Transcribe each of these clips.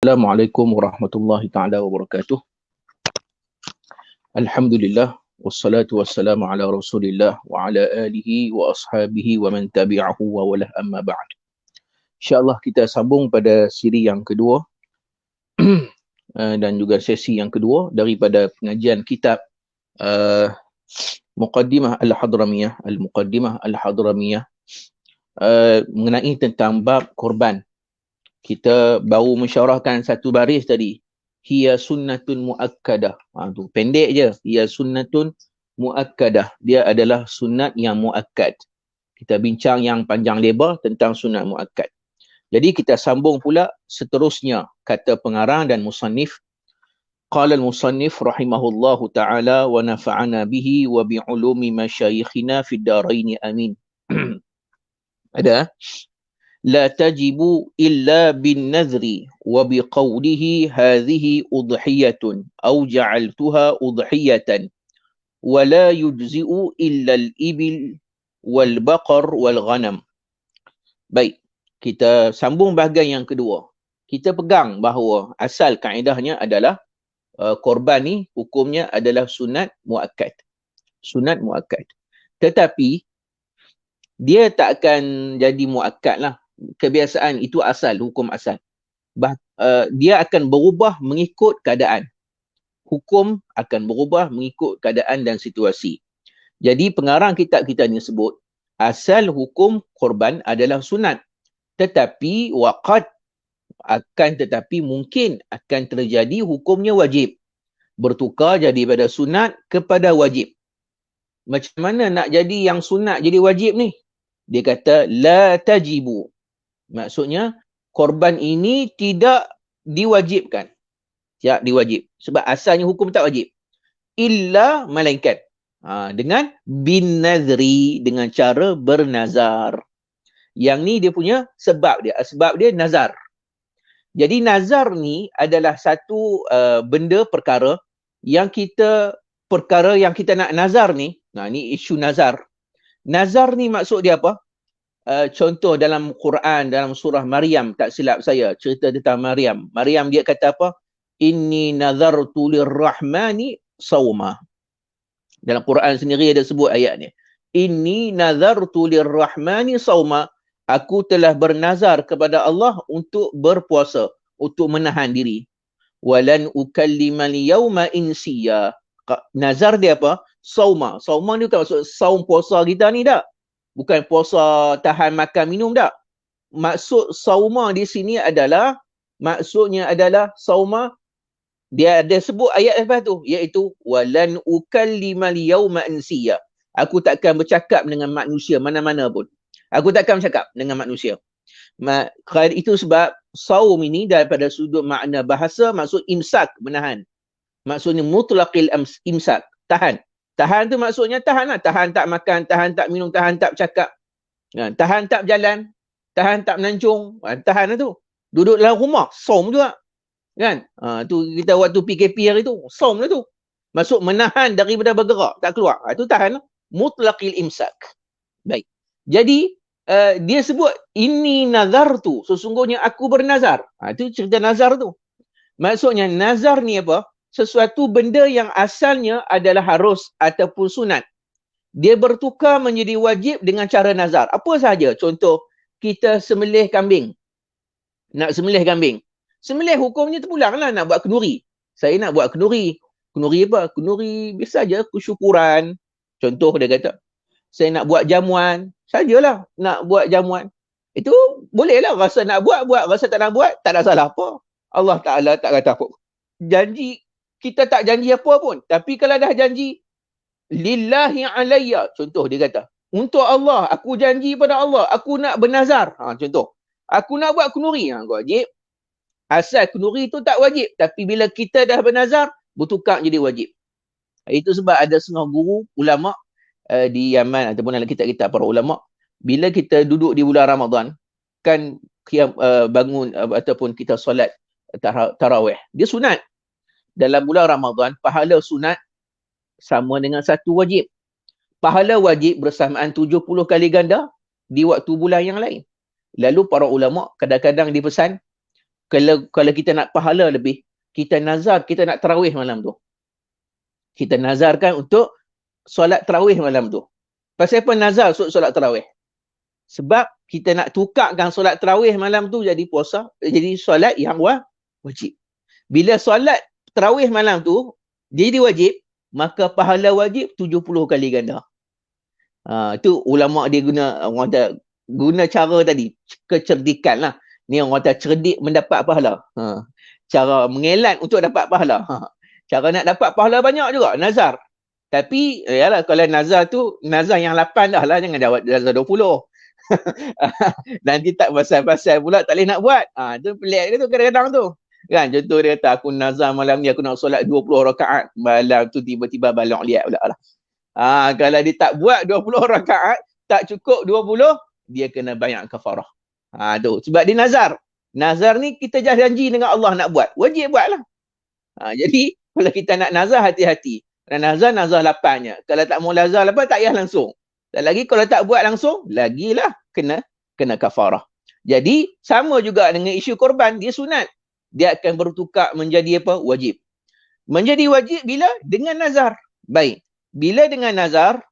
Assalamualaikum warahmatullahi taala wabarakatuh. Alhamdulillah wassalatu wassalamu ala Rasulillah wa ala alihi wa ashabihi wa man tabi'ahu wa wala amma ba'd. Insya-Allah kita sambung pada siri yang kedua dan juga sesi yang kedua daripada pengajian kitab Muqaddimah Al-Hadramiyah, Al-Muqaddimah Al-Hadramiyah mengenai tentang bab korban. Kita baru mensyarahkan satu baris tadi. Hiya sunnatun muakkadah. Tu pendek je. Hiya sunnatun muakkadah. Dia adalah sunat yang muakkad. Kita bincang yang panjang lebar tentang sunat muakkad. Jadi kita sambung pula seterusnya kata pengarang dan musannif. Qala al-musannif rahimahullahu ta'ala wa nafa'ana bihi wa bi'ulumi masyayikhina fid daraini amin. Ada? لا تجب إلا بالنذر وبقوله هذه أضحية أو جعلتها أضحية ولا يجزئ إلا الإبل والبقر والغنم. Baik, kita sambung bahagian yang kedua. Kita pegang bahawa asal kaedahnya adalah korban ni hukumnya adalah sunat muakkad. Sunat muakkad. Tetapi dia tak akan jadi muakkad lah. Kebiasaan itu asal, hukum asal. Dia akan berubah mengikut keadaan. Hukum akan berubah mengikut keadaan dan situasi. Jadi pengarang kitab kita ni sebut, asal hukum korban adalah sunat. Tetapi tetapi mungkin akan terjadi hukumnya wajib. Bertukar jadi pada sunat kepada wajib. Macam mana nak jadi yang sunat jadi wajib ni? Dia kata, la tajibu. Maksudnya, korban ini tidak diwajibkan. Tidak diwajib. Sebab asalnya hukum tak wajib. Illa melainkan. Dengan bin nazri, dengan cara bernazar. Yang ni dia punya sebab dia. Sebab dia nazar. Jadi nazar ni adalah satu benda perkara yang kita nak nazar ni. Ni isu nazar. Nazar ni maksud dia apa? Contoh dalam Quran, dalam surah Maryam, tak silap saya, cerita tentang Maryam. Maryam dia kata apa? Inni nazartu lirrahmani sawma. Dalam Quran sendiri ada sebut ayat ni. Inni nazartu lirrahmani sawma. Aku telah bernazar kepada Allah untuk berpuasa, untuk menahan diri. Walan ukallimal yawma insiya. Nazar dia apa? Sawma. Sawma ni bukan maksud saum puasa kita ni tak. Bukan puasa tahan makan minum tak. Maksud sauma di sini adalah, maksudnya adalah sauma, dia ada sebut ayat lepas tu, iaitu walan ukallimal yawma insiya. Aku takkan bercakap dengan manusia mana-mana pun. Aku takkan bercakap dengan manusia. Itu sebab saum ini daripada sudut makna bahasa maksud imsak, menahan. Maksudnya mutlaqil imsak, tahan. Tahan tu maksudnya tahan lah. Tahan tak makan, tahan tak minum, tahan tak bercakap. Tahan tak berjalan, tahan tak menancung. Tahan lah tu. Duduk dalam rumah, saum juga. Kan? Tu kita waktu PKP hari tu, saum lah tu. Maksud menahan daripada bergerak, tak keluar. Itu tahan lah. Mutlaqil imsak. Baik. Jadi, dia sebut, ini nazar tu. Sesungguhnya aku bernazar. Itu cerita nazar tu. Maksudnya, nazar ni apa? Sesuatu benda yang asalnya adalah harus ataupun sunat. Dia bertukar menjadi wajib dengan cara nazar. Apa sahaja? Contoh, kita sembelih kambing. Nak sembelih kambing. Sembelih hukumnya terpulang lah nak buat kenduri. Saya nak buat kenduri. Kenduri apa? Kenduri biasa saja, kesyukuran. Contoh dia kata, saya nak buat jamuan. Sajalah nak buat jamuan. Itu bolehlah, rasa nak buat, rasa tak nak buat, tak ada salah apa. Allah Ta'ala tak kata apa. Janji, kita tak janji apa pun. Tapi kalau dah janji, lillahi alayya. Contoh dia kata, untuk Allah, aku janji pada Allah, aku nak bernazar. Contoh, aku nak buat kenduri. Wajib. Asal kenduri tu tak wajib. Tapi bila kita dah bernazar, bertukar jadi wajib. Itu sebab ada setengah guru, ulama' di Yaman ataupun dalam kitab-kitab para ulama', bila kita duduk di bulan Ramadan, kan bangun ataupun kita solat tarawih. Dia sunat. Dalam bulan Ramadan, pahala sunat sama dengan satu wajib. Pahala wajib bersamaan 70 kali ganda di waktu bulan yang lain. Lalu para ulama' kadang-kadang dipesan, Kalau kita nak pahala lebih, kita nazar, kita nak tarawih malam tu. Kita nazarkan untuk solat tarawih malam tu. Pasal apa nazar solat tarawih? Sebab kita nak tukarkan solat tarawih malam tu jadi puasa, jadi solat yang wajib. Bila solat tarawih malam tu jadi wajib, maka pahala wajib 70 kali ganda. Itu ulama dia guna cara tadi, kecerdikan lah. Ni orang kata cerdik mendapat pahala. Cara mengelan untuk dapat pahala. Cara nak dapat pahala banyak juga, nazar. Tapi yalah, kalau nazar tu, nazar yang 8 dah lah, jangan nazar 20. Nanti tak pasal-pasal pula tak boleh nak buat. Tu pelik tu kadang-kadang tu. Kan, contoh dia kata aku nazar malam ni aku nak solat 20 rakaat. Malam tu tiba-tiba balok liat pula lah. Kalau dia tak buat 20 rakaat, tak cukup 20, dia kena bayar kafarah. Tu sebab dia nazar. Nazar ni kita janji dengan Allah nak buat. Wajib buatlah. Jadi kalau kita nak nazar, hati-hati. Nazar 8-nya. Kalau tak mau nazar 8, tak payah langsung. Dan lagi kalau tak buat langsung, lagilah kena kafarah. Jadi sama juga dengan isu korban, dia sunat. Dia akan bertukar menjadi apa? Wajib. Menjadi wajib bila? Dengan nazar. Baik. Bila dengan nazar,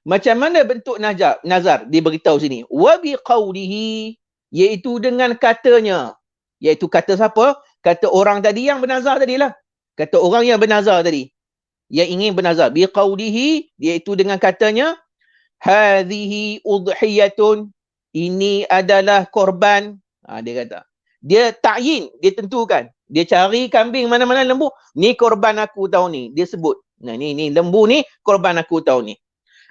macam mana bentuk nazar? Dia beritahu sini. Wa biqaulihi, iaitu dengan katanya. Iaitu kata siapa? Kata orang tadi yang bernazar tadilah. Kata orang yang bernazar tadi. Yang ingin bernazar. Biqaulihi, iaitu dengan katanya. Hadhihi udhiyatun, ini adalah korban. Dia kata. Dia ta'yin, dia tentukan. Dia cari kambing mana-mana lembu. Ni korban aku tahun ni. Dia sebut. Nah, ni lembu ni korban aku tahun ni.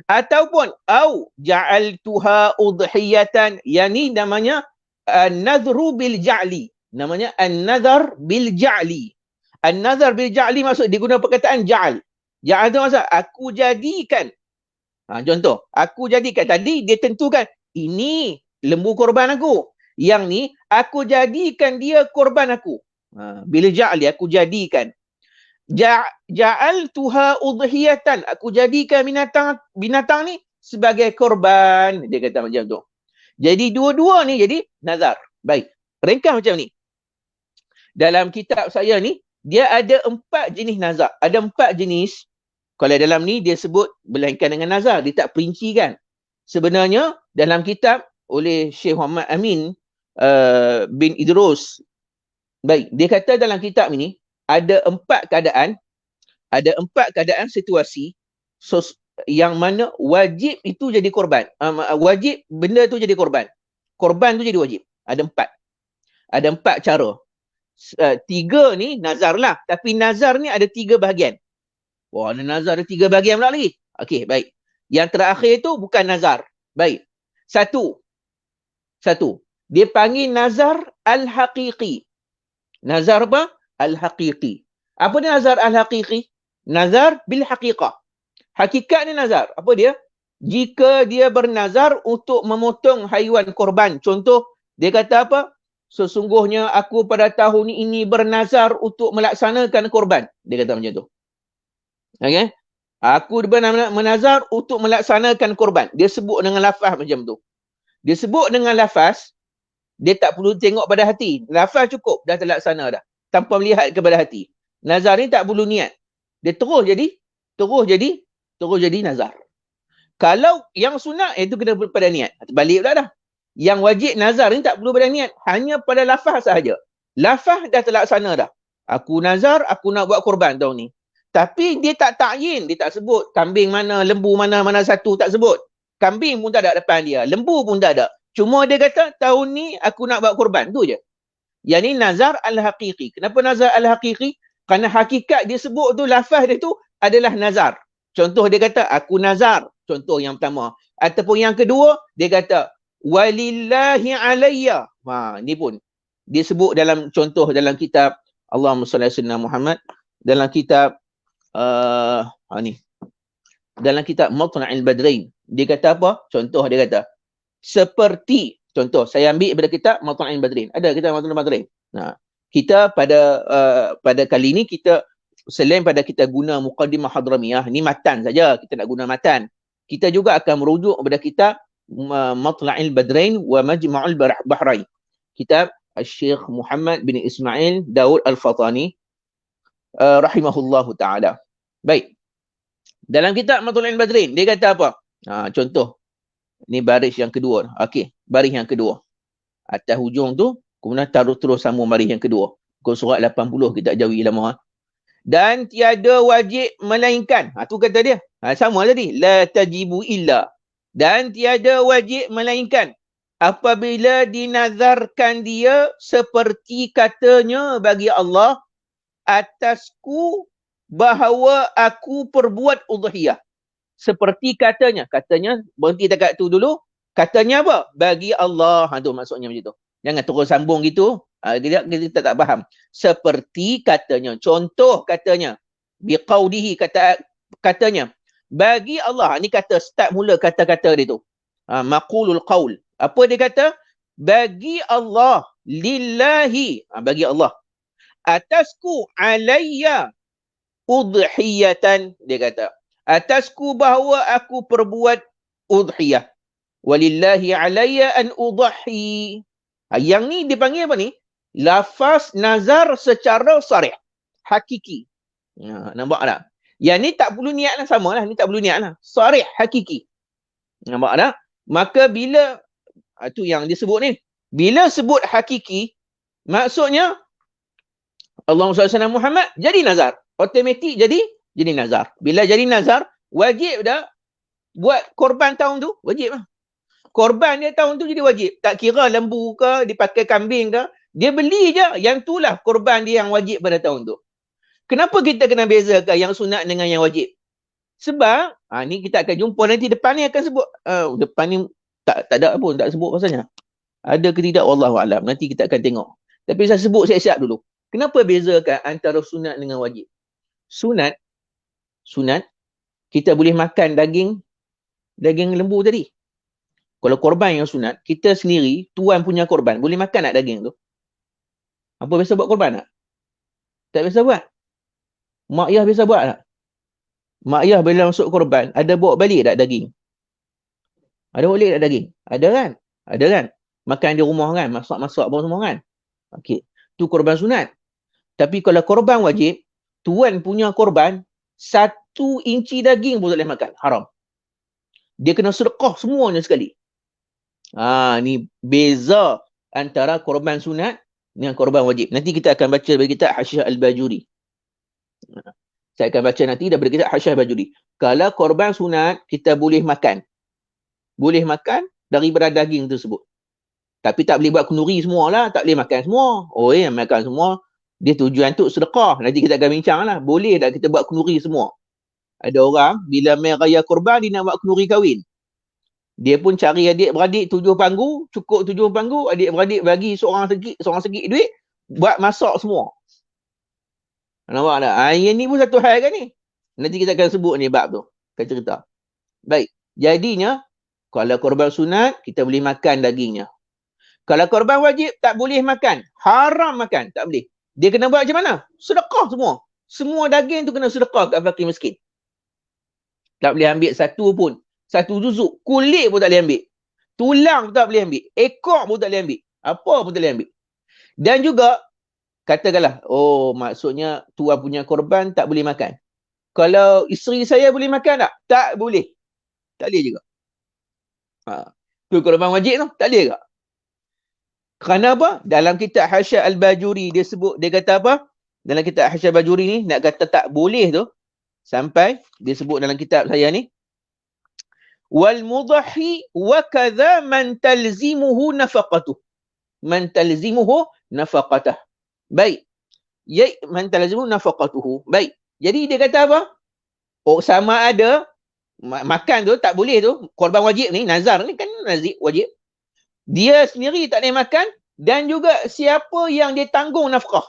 Ataupun au ja'altuha udhiyatan, yang ni namanya an-nadhru bil ja'li. Namanya an-nadhar bil ja'li. An-nadhar bil ja'li maksud digunakan perkataan ja'al. Ja'al tu maksud aku jadikan. Contoh, aku jadikan. Tadi dia tentukan ini lembu korban aku. Yang ni aku jadikan dia korban aku. Bila ja'li, aku jadikan. Ja'altuha udhiyatan, aku jadikan binatang ni sebagai korban. Dia kata macam tu. Jadi dua-dua ni jadi nazar. Baik. Ringkas macam ni. Dalam kitab saya ni, dia ada 4 jenis nazar. Ada 4 jenis. Kalau dalam ni dia sebut berlainan dengan nazar. Dia tak perincikan. Sebenarnya dalam kitab oleh Syekh Muhammad Amin bin Idrus. Baik, dia kata dalam kitab ini ada 4 keadaan. Ada 4 keadaan situasi yang mana wajib itu jadi korban. Wajib benda tu jadi korban. Korban tu jadi wajib. Ada 4. Ada 4 cara. 3 ni nazar lah. Tapi nazar ni ada 3 bahagian. Wah, ada nazar ada 3 bahagian pula lagi. Okey, baik. Yang terakhir tu bukan nazar. Baik. Satu. Dia panggil nazar al-haqiqi. Nazar apa? Al-haqiqi. Apa dia nazar al-haqiqi? Nazar bil haqiqah. Hakikat ni nazar. Apa dia? Jika dia bernazar untuk memotong haiwan korban. Contoh, dia kata apa? Sesungguhnya aku pada tahun ini bernazar untuk melaksanakan korban. Dia kata macam tu. Okay? Aku menazar untuk melaksanakan korban. Dia sebut dengan lafaz macam tu. Dia sebut dengan lafaz, dia tak perlu tengok pada hati. Lafaz cukup, dah terlaksana dah. Tanpa melihat kepada hati. Nazar ni tak perlu niat. Dia terus jadi nazar. Kalau yang sunat, itu kena pada niat. Balik pula dah. Yang wajib nazar ni tak perlu pada niat. Hanya pada lafaz sahaja. Lafaz dah terlaksana dah. Aku nazar, aku nak buat korban tahun ni. Tapi dia tak ta'yin. Dia tak sebut kambing mana, lembu mana satu. Tak sebut. Kambing pun tak ada depan dia. Lembu pun tak ada. Cuma dia kata, tahun ni aku nak buat korban. Tu je. Yang ni nazar al-haqiqi. Kenapa nazar al-haqiqi? Kerana hakikat dia sebut tu, lafaz dia tu adalah nazar. Contoh dia kata, aku nazar. Contoh yang pertama. Ataupun yang kedua, dia kata, walillahi alayya. Ni pun. Dia sebut dalam contoh dalam kitab Allahumma salli ala sayyidina Muhammad. Dalam kitab ni. Dalam kitab Matla'il Badrain. Dia kata apa? Contoh dia kata, seperti, contoh, saya ambil daripada kitab Matla'il Badrin. Ada kitab Matla'il Badrin. Kita pada kali ni, kita selain pada kita guna Muqaddimah Hadramiyah, ni matan saja, kita nak guna matan. Kita juga akan merujuk kepada kitab Matla'il Badrain wa Majma'ul Bahrain. Kitab Syekh Muhammad bin Ismail Daud Al-Fatani rahimahullahu ta'ala. Baik. Dalam kitab Matlaul Badrin, dia kata apa? Contoh. Ini baris yang kedua. Okey, baris yang kedua. Atas hujung tu, kemudian taruh terus sambung baris yang kedua. Muka surat 80 kita jauhi lama. Dan tiada wajib melainkan. Tu kata dia. Sama tadi. La tajibu illa. Dan tiada wajib melainkan. Apabila dinazarkan dia seperti katanya bagi Allah, atasku bahawa aku perbuat udhiyah. Seperti katanya. Katanya, berhenti dekat tu dulu. Katanya apa? Bagi Allah. Tu maksudnya macam tu. Jangan terus sambung gitu. Kita tak faham. Seperti katanya. Contoh katanya. Biqaudihi katanya. Bagi Allah. Ni kata start mula kata-kata dia tu. Maqulul qaul. Apa dia kata? Bagi Allah. Lillahi. Bagi Allah. Atasku alayya udhiyatan. Dia kata. Atasku bahawa aku perbuat udhiyah. Walillahi alayya an udhi. Yang ni dipanggil apa ni? Lafaz nazar secara sarih. Hakiki. Nampak tak? Yang ni tak perlu niat lah. Sama lah. Ni tak perlu niat lah. Sarih, hakiki. Nampak tak? Maka bila, tu yang disebut ni. Bila sebut hakiki, maksudnya Allahumma salli ala Muhammad, jadi nazar. Automatik jadi nazar. Bila jadi nazar, wajib dah buat korban tahun tu. Wajib lah. Korban dia tahun tu jadi wajib. Tak kira lembu ke, dipakai kambing ke. Dia beli je. Yang tu lah korban dia yang wajib pada tahun tu. Kenapa kita kena bezakan yang sunat dengan yang wajib? Sebab, ni kita akan jumpa nanti depan ni akan sebut. Depan ni tak ada pun, tak sebut pasalnya. Ada ke tidak, Wallahualam. Nanti kita akan tengok. Tapi saya sebut siap-siap dulu. Kenapa bezakan antara sunat dengan wajib? Sunat, kita boleh makan daging lembu tadi. Kalau korban yang sunat, kita sendiri, tuan punya korban, boleh makan tak daging tu? Apa biasa buat korban tak? Tak biasa buat. Mak ayah biasa buat tak? Mak ayah bila masuk korban, ada bawa balik tak daging? Ada bawa balik tak daging? Ada kan? Ada kan? Makan di rumah kan? Masak-masak apa semua kan? Okey. Tu korban sunat. Tapi kalau korban wajib, tuan punya korban, 1 inci daging pun tak boleh makan. Haram. Dia kena sedekah semuanya sekali. Ni beza antara korban sunat dengan korban wajib. Nanti kita akan baca dari kitab Hasyiah Al-Bajuri. Saya akan baca nanti daripada kitab Hasyiah Al-Bajuri. Kalau korban sunat, kita boleh makan. Boleh makan daripada daging tersebut. Tapi tak boleh buat kenduri semualah. Tak boleh makan semua. Makan semua. Dia tujuan tu sedekah. Nanti kita akan bincang lah. Boleh tak kita buat kenduri semua? Ada orang, bila main raya korban, dia nak buat kenduri kahwin. Dia pun cari adik-beradik 7 panggu, cukup 7 panggu, adik-beradik bagi seorang sikit duit, buat masak semua. Nampak tak? Yang ni pun satu hal kan ni. Nanti kita akan sebut ni bab tu. Akan cerita. Baik. Jadinya, kalau korban sunat, kita boleh makan dagingnya. Kalau korban wajib, tak boleh makan. Haram makan. Tak boleh. Dia kena buat macam mana? Sedekah semua. Semua daging tu kena sedekah kat fakir miskin. Tak boleh ambil satu pun. Satu juzuk. Kulit pun tak boleh ambil. Tulang pun tak boleh ambil. Ekor pun tak boleh ambil. Apa pun tak boleh ambil. Dan juga, katakanlah, maksudnya tuan punya korban tak boleh makan. Kalau isteri saya boleh makan tak? Tak boleh. Tak boleh juga. Tu korban wajib tu. Tak boleh juga. Kerana apa? Dalam kitab Hasyiah Al-Bajuri dia sebut, dia kata apa? Dalam kitab Hasyiah Al-Bajuri ni, nak kata tak boleh tu, sampai dia sebut dalam kitab saya ni, wal mudhi wa kadza man talzimuhu nafaqatuh. Man talzimuhu nafaqatah. Baik. Man talzimuhu nafaqatuhu. Baik. Jadi dia kata apa? Sama ada makan tu tak boleh tu, korban wajib ni, nazar ni kan nazir wajib. Dia sendiri tak boleh makan dan juga siapa yang dia tanggung nafkah.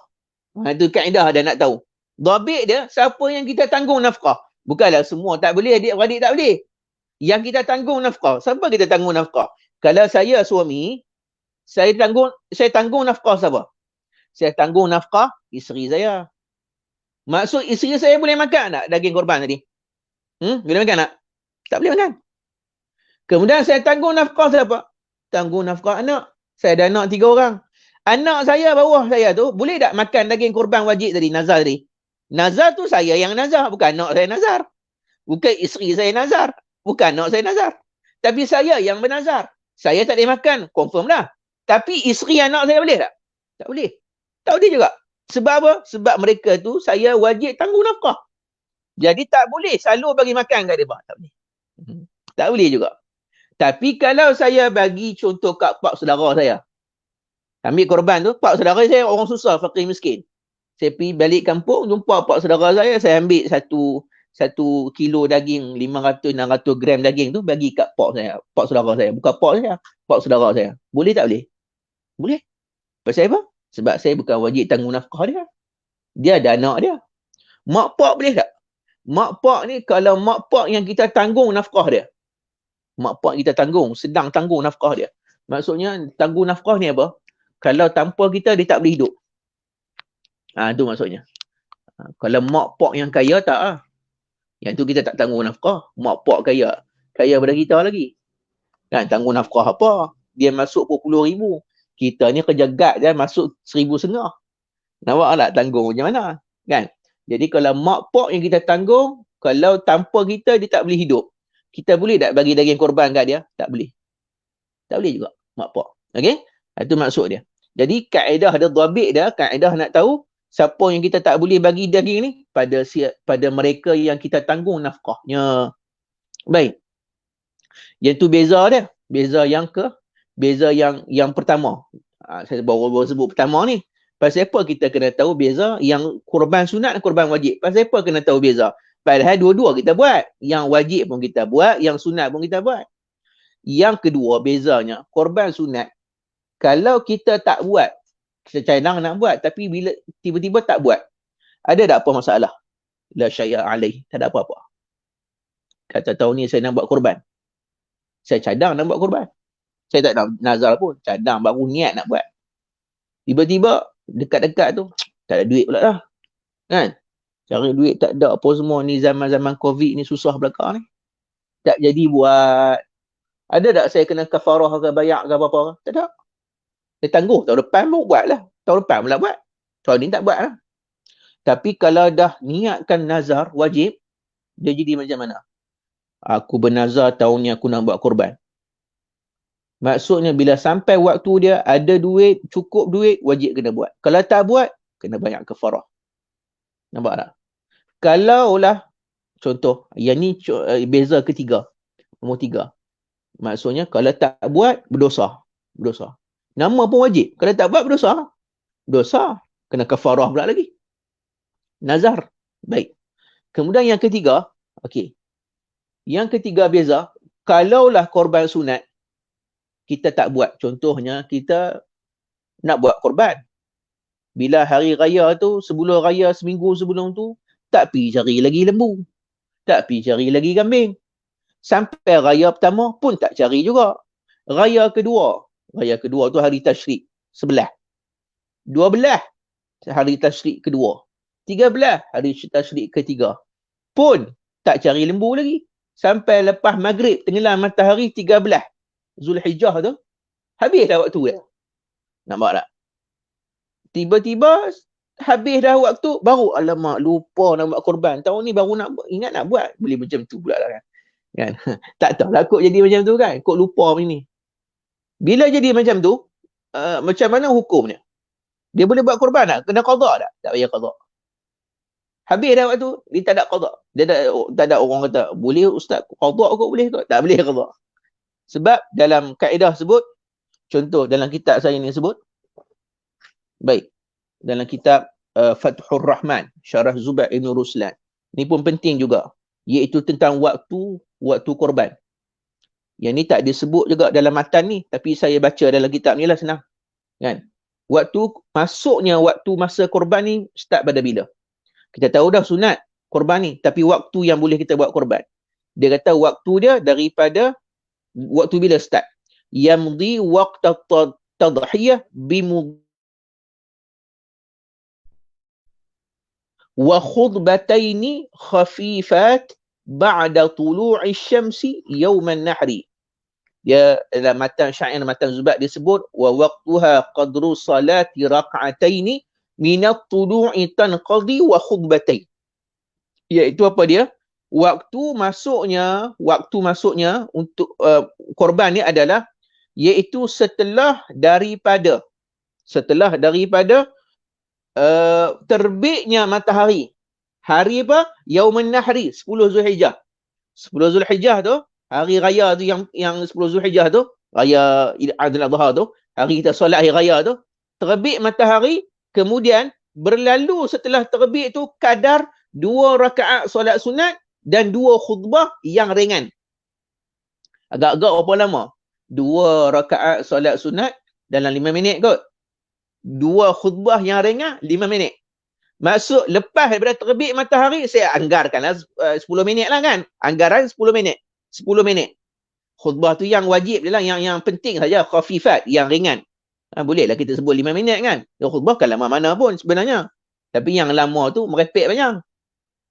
Itu kaedah dah nak tahu. Dhabit dia, siapa yang kita tanggung nafkah. Bukanlah semua tak boleh, adik-beradik tak boleh. Yang kita tanggung nafkah. Siapa kita tanggung nafkah? Kalau saya suami, saya tanggung nafkah siapa? Saya tanggung nafkah isteri saya. Maksud isteri saya boleh makan tak daging korban tadi? Boleh makan tak? Tak boleh makan. Kemudian saya tanggung nafkah siapa? Tanggung nafkah anak. Saya ada anak 3 orang. Anak saya bawah saya tu boleh tak makan daging korban wajib tadi, nazar tadi? Nazar tu saya yang nazar, bukan anak saya nazar. Bukan isteri saya nazar, bukan anak saya nazar. Tapi saya yang bernazar. Saya tak boleh makan, confirm dah. Tapi isteri anak saya boleh tak? Tak boleh. Tak boleh juga. Sebab apa? Sebab mereka tu saya wajib tanggung nafkah. Jadi tak boleh selalu bagi makan kat mereka. Tak boleh. Tak boleh juga. Tapi kalau saya bagi contoh kat pak saudara saya, ambil korban tu, pak saudara saya orang susah, fakir miskin. Saya pergi balik kampung, jumpa pak saudara saya ambil satu kilo daging, 500-600 gram daging tu bagi kat pak saudara saya. Bukan pak saya, pak saudara saya. Boleh tak boleh? Boleh. Pasal apa? Sebab saya bukan wajib tanggung nafkah dia. Dia ada anak dia. Mak pak boleh tak? Mak pak ni, kalau mak pak yang kita tanggung nafkah dia, mak pak kita sedang tanggung nafkah dia. Maksudnya, tanggung nafkah ni apa? Kalau tanpa kita, dia tak boleh hidup. Itu maksudnya. Kalau mak pak yang kaya, tak lah. Yang tu kita tak tanggung nafkah. Mak pak kaya pada kita lagi. Kan, tanggung nafkah apa? Dia masuk puluh ribu. Kita ni kerja gad je masuk 1,500. Nampak tak tanggung macam mana? Kan? Jadi kalau mak pak yang kita tanggung, kalau tanpa kita, dia tak boleh hidup. Kita boleh tak bagi daging korban kat dia? Tak boleh. Tak boleh juga mak pak. Okey? Itu maksud dia. Jadi kaedah ada dhabit dia, kaedah nak tahu siapa yang kita tak boleh bagi daging ni pada mereka yang kita tanggung nafkahnya. Baik. Yang tu beza dia. Beza yang pertama. Saya baru sebut pertama ni. Pasal apa kita kena tahu beza yang korban sunat dan korban wajib? Pasal apa kena tahu beza? Padahal dua-dua kita buat. Yang wajib pun kita buat, yang sunat pun kita buat. Yang kedua bezanya, korban sunat, kalau kita tak buat, kita cadang nak buat, tapi bila tiba-tiba tak buat, ada tak apa masalah? La syai'a alaih, tak ada apa-apa. Kata tahun ni saya nak buat korban. Saya cadang nak buat korban. Saya tak nak nazar pun, cadang baru niat nak buat. Tiba-tiba dekat-dekat tu tak ada duit pula dah. Kan? Cari duit tak ada apa semua ni, zaman-zaman Covid ni susah belakang ni. Tak jadi buat. Ada tak saya kena kafarah ke bayak ke apa-apa? Tak ada. Saya tangguh tahun depan pun buat lah. Tahun depan pula buat. Tahun ni tak buat lah. Tapi kalau dah niatkan nazar wajib, dia jadi macam mana? Aku bernazar tahun ni aku nak buat korban. Maksudnya bila sampai waktu dia ada duit, cukup duit, wajib kena buat. Kalau tak buat, kena banyak kafarah. Nampak tak? Kalaulah, contoh, yang ni beza ketiga. Nombor 3. Maksudnya kalau tak buat, berdosa. Berdosa. Nama pun wajib. Kalau tak buat, berdosa. Dosa. Kena kafarah pula lagi. Nazar. Baik. Kemudian yang ketiga, okey. Yang ketiga beza, kalaulah korban sunat, kita tak buat. Contohnya, kita nak buat korban. Bila hari raya tu, sebelum raya seminggu sebelum tu, tak pergi cari lagi lembu. Tak pergi cari lagi kambing. Sampai raya pertama pun tak cari juga. Raya kedua tu hari tasyrik, 11. 12 hari tasyrik kedua. 13 hari tasyrik ketiga. Pun tak cari lembu lagi. Sampai lepas maghrib tenggelam matahari 13 Zulhijjah tu, habis dah waktu dia. Nampak tak? Tiba-tiba habis dah waktu, baru alamak lupa nak buat korban. Tahun ni baru nak buat, ingat nak buat. Boleh macam tu pula lah kan. Tak tahu lah kok jadi macam tu kan. Kok lupa macam ni. Bila jadi macam tu, macam mana hukumnya? Dia boleh buat korban tak? Kena qada tak? Tak payah qada. Habis dah waktu, dia tak ada qada. Dia tak ada orang kata, boleh ustaz qada kok boleh kok? Tak boleh qada. Sebab dalam kaedah sebut, contoh dalam kitab saya ni sebut, baik, dalam kitab Fathur Rahman, Syarah Zubair Ibn Ruslan. Ni pun penting juga. Iaitu tentang waktu korban. Yang ni tak disebut juga dalam matan ni, tapi saya baca dalam kitab ni lah, senang. Kan? Masuknya waktu masa korban ni start pada bila? Kita tahu dah sunat korban ni, tapi waktu yang boleh kita buat korban. Dia kata waktu dia daripada waktu bila start? Yamdi waqta tadhiyah bimu wa khutbataini khafifat ba'da tulu'i syamsi yawman nahri. Dia dalam matan syair matan Zubat disebut wa waqtuha qadru salati rak'ataini minat tulu'i tanqadi wa khutbatain. Iaitu apa dia? Waktu masuknya untuk korban ni adalah iaitu setelah daripada terbitnya matahari. Hari apa? Yaumun Nahri, 10 Zulhijjah. 10 Zulhijjah tu, hari raya tu yang 10 Zulhijjah tu, raya Idul Adha tu, hari kita solat hari raya tu, terbit matahari, kemudian berlalu setelah terbit tu kadar 2 rakaat solat sunat dan 2 khutbah yang ringan. Agak-agak berapa lama? 2 rakaat solat sunat dalam 5 minit kot. 2 khutbah yang ringan 5 minit. Maksud lepas daripada terbit matahari, saya anggarkanlah 10 minit lah kan. Anggaran 10 minit. 10 minit. Khutbah tu yang wajib je lah, yang penting saja, khafifat, yang ringan. Bolehlah kita sebut 5 minit kan. Khutbah kan lama mana pun sebenarnya. Tapi yang lama tu merepek banyak.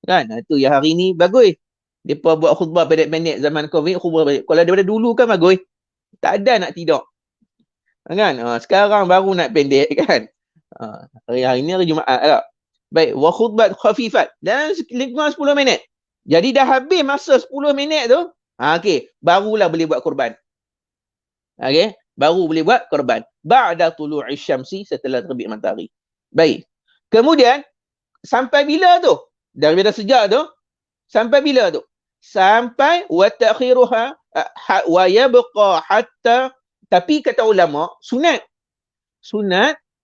Kan? Itu yang hari ni bagus. Mereka buat khutbah pendek-pendek zaman COVID, khutbah pendek. Kalau daripada dulu kan bagus. Tak ada nak tidur. Kan? Sekarang baru nak pendek kan. Hari ni hari Jumaat lah. Baik, wa khutbat khafifat. Dan lingkungan 10 minit. Jadi dah habis masa 10 minit tu, okey, barulah boleh buat korban. Okey, baru boleh buat korban. Ba'da tulu'i syamsi, setelah terbit matahari. Baik. Kemudian sampai bila tu? Daripada sejak tu sampai bila tu? Sampai wa ta'khiruha wa yabqa hatta, tapi kata ulama sunat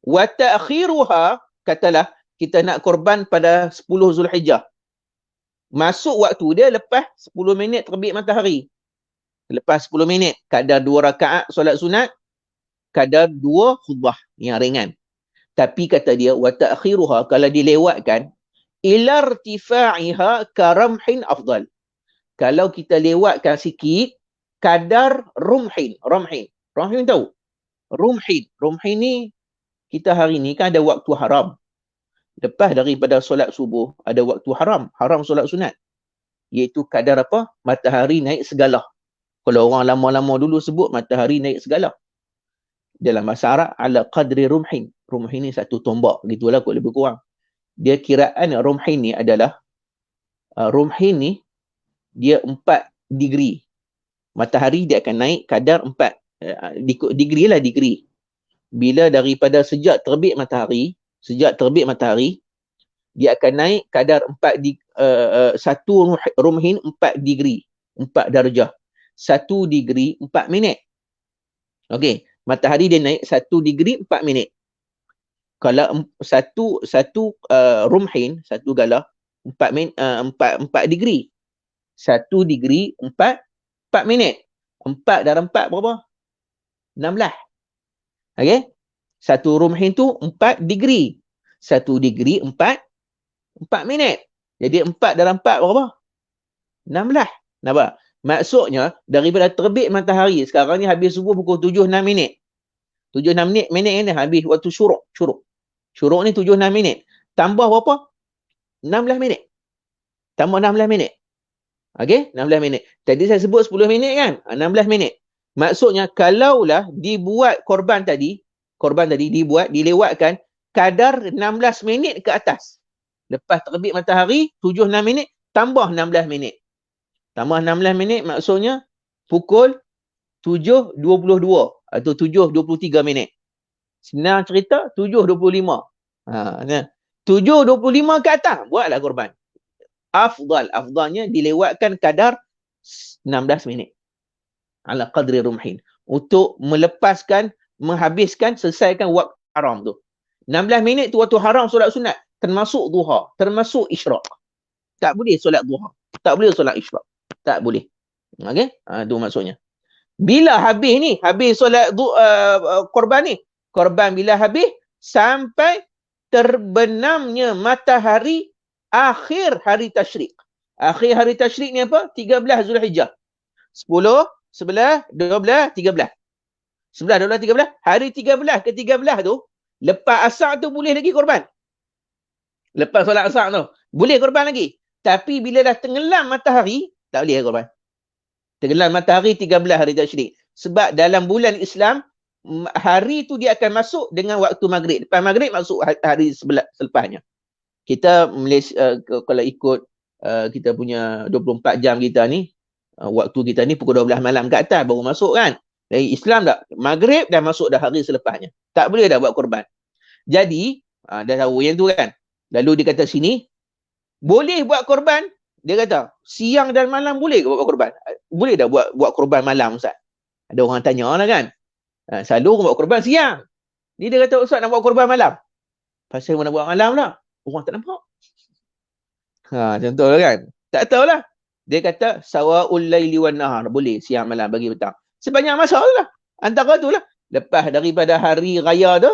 wa ta'khiruha, katalah kita nak korban pada 10 Zulhijjah. Masuk waktu dia lepas 10 minit terbit matahari. Lepas 10 minit, kadar 2 rakaat solat sunat, kadar 2 khutbah yang ringan. Tapi kata dia, wa ta'khiruha, kalau dilewatkan, ila irtifa'iha karamhin afdal. Kalau kita lewatkan sikit, kadar rumhin tahu? Rumhin ni, kita hari ni kan ada waktu haram. Lepas daripada solat subuh, ada waktu haram solat sunat. Iaitu kadar apa? Matahari naik segala. Kalau orang lama-lama dulu sebut, matahari naik segala. Dalam bahasa Arab, ala qadri rumhin. Rumhin ni satu tombak. Gitulah kot lebih kurang. Dia kiraan rumhin ni adalah, rumhin ni, dia 4 degree. Matahari dia akan naik kadar 4. Degree. Bila daripada sejak terbit matahari, dia akan naik kadar 1 rumhin 4 degree, 4 darjah. 1 degree 4 minit. Okey, matahari dia naik 1 degree 4 minit. Kalau satu rumhin, satu galah 4 degree. 1 degree 4 minit. 4 darab 4 berapa? 16. Okey? 1 rumhin tu 4 degree. 1 degree 4 minit. Jadi 4 dalam 4 berapa? 16. Nampak? Maksudnya, daripada terbit matahari, sekarang ni habis subuh pukul 7.06 minit. 7.06 minit ni habis waktu syuruk. Syuruk ni 7.06 minit. Tambah berapa? 16 minit. Tambah 16 minit. Okey? 16 minit. Tadi saya sebut 10 minit kan? 16 minit. Maksudnya, kalaulah dibuat korban tadi dilewatkan kadar 16 minit ke atas. Lepas terbit matahari, 7.06 minit, tambah 16 minit. Tambah 16 minit maksudnya pukul 7.22 atau 7.23 minit. Senang cerita, 7.25. 7.25 ke atas, buatlah korban. Afdalnya dilewatkan kadar 16 minit. Ala qadri rumhin. Untuk menghabiskan, selesaikan waktu haram tu. 16 minit tu waktu haram solat sunat. Termasuk duha. Termasuk isyraq. Tak boleh solat duha. Tak boleh solat isyraq. Tak boleh. Okey? Itu maksudnya. Bila habis solat korban ni. Korban bila habis, sampai terbenamnya matahari akhir hari tasyrik. Akhir hari tasyrik ni apa? 13 Zulhijjah. 10, 11, 12, 13. 11, 12, 13. Hari 13 ke 13 tu, lepas asar tu boleh lagi korban. Lepas solat asar tu, boleh korban lagi. Tapi bila dah tenggelam matahari, tak boleh korban. Tenggelam matahari 13 hari tasyrik. Sebab dalam bulan Islam, hari tu dia akan masuk dengan waktu maghrib. Lepas maghrib masuk hari selepasnya. Kita Malaysia, kalau ikut kita punya 24 jam kita ni, waktu kita ni pukul 12 malam ke atas baru masuk kan. Dari Islam tak, maghrib dah masuk dah hari selepasnya. Tak boleh dah buat korban. Jadi, dah tahu yang tu kan. Lalu dia kata sini, boleh buat korban. Dia kata, siang dan malam boleh ke buat korban? Boleh dah buat korban malam, Ustaz? Ada orang tanya lah kan. Selalu orang buat korban siang. Dia kata, Ustaz nak buat korban malam. Pasal mana buat malam lah? Orang tak nampak. Contoh lah kan. Tak tahulah. Dia kata, sawa'ul laili wan nahar. Boleh siang malam bagi petang. Sebanyak masa tu lah. Antara tu lah. Lepas daripada hari raya tu,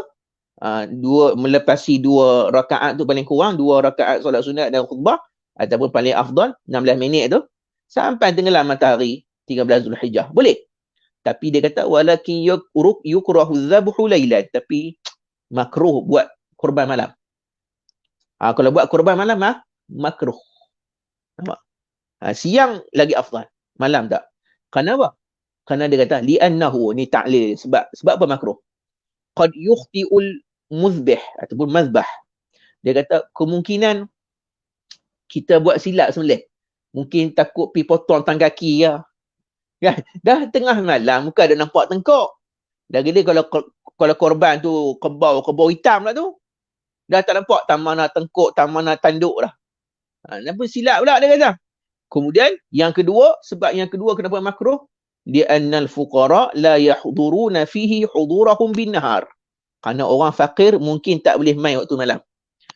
melepasi 2 rakaat tu paling kurang, 2 rakaat solat sunat dan khutbah, ataupun paling afdal 16 minit tu, sampai tenggelam matahari 13 Zulhijjah. Boleh. Tapi dia kata walakin yukrahu dhabhu lailan, tapi makruh buat korban malam. Kalau buat korban malam makruh. Nampak? Siang lagi afdal, malam tak. Kenapa? Kerana dia kata li'annahu, ni ta'lil, sebab apa makruh? Qad yukhti'ul muzbih ataupun mazbah. Dia kata kemungkinan kita buat silap sembelih. Mungkin takut pergi potong tangan kaki ya. Kan? Dah tengah malam, muka ada nampak tengkok. Dah gila kalau korban tu kebau hitam lah tu. Dah tak nampak tak mana tengkok, tak mana tanduk dah. Nampak silap pula dia kata. Kemudian yang kedua, sebab yang kedua kenapa makruh? Li'annal fuqara la yahduruna fihi hudurahum bin nahar. Kerana orang fakir mungkin tak boleh main waktu malam.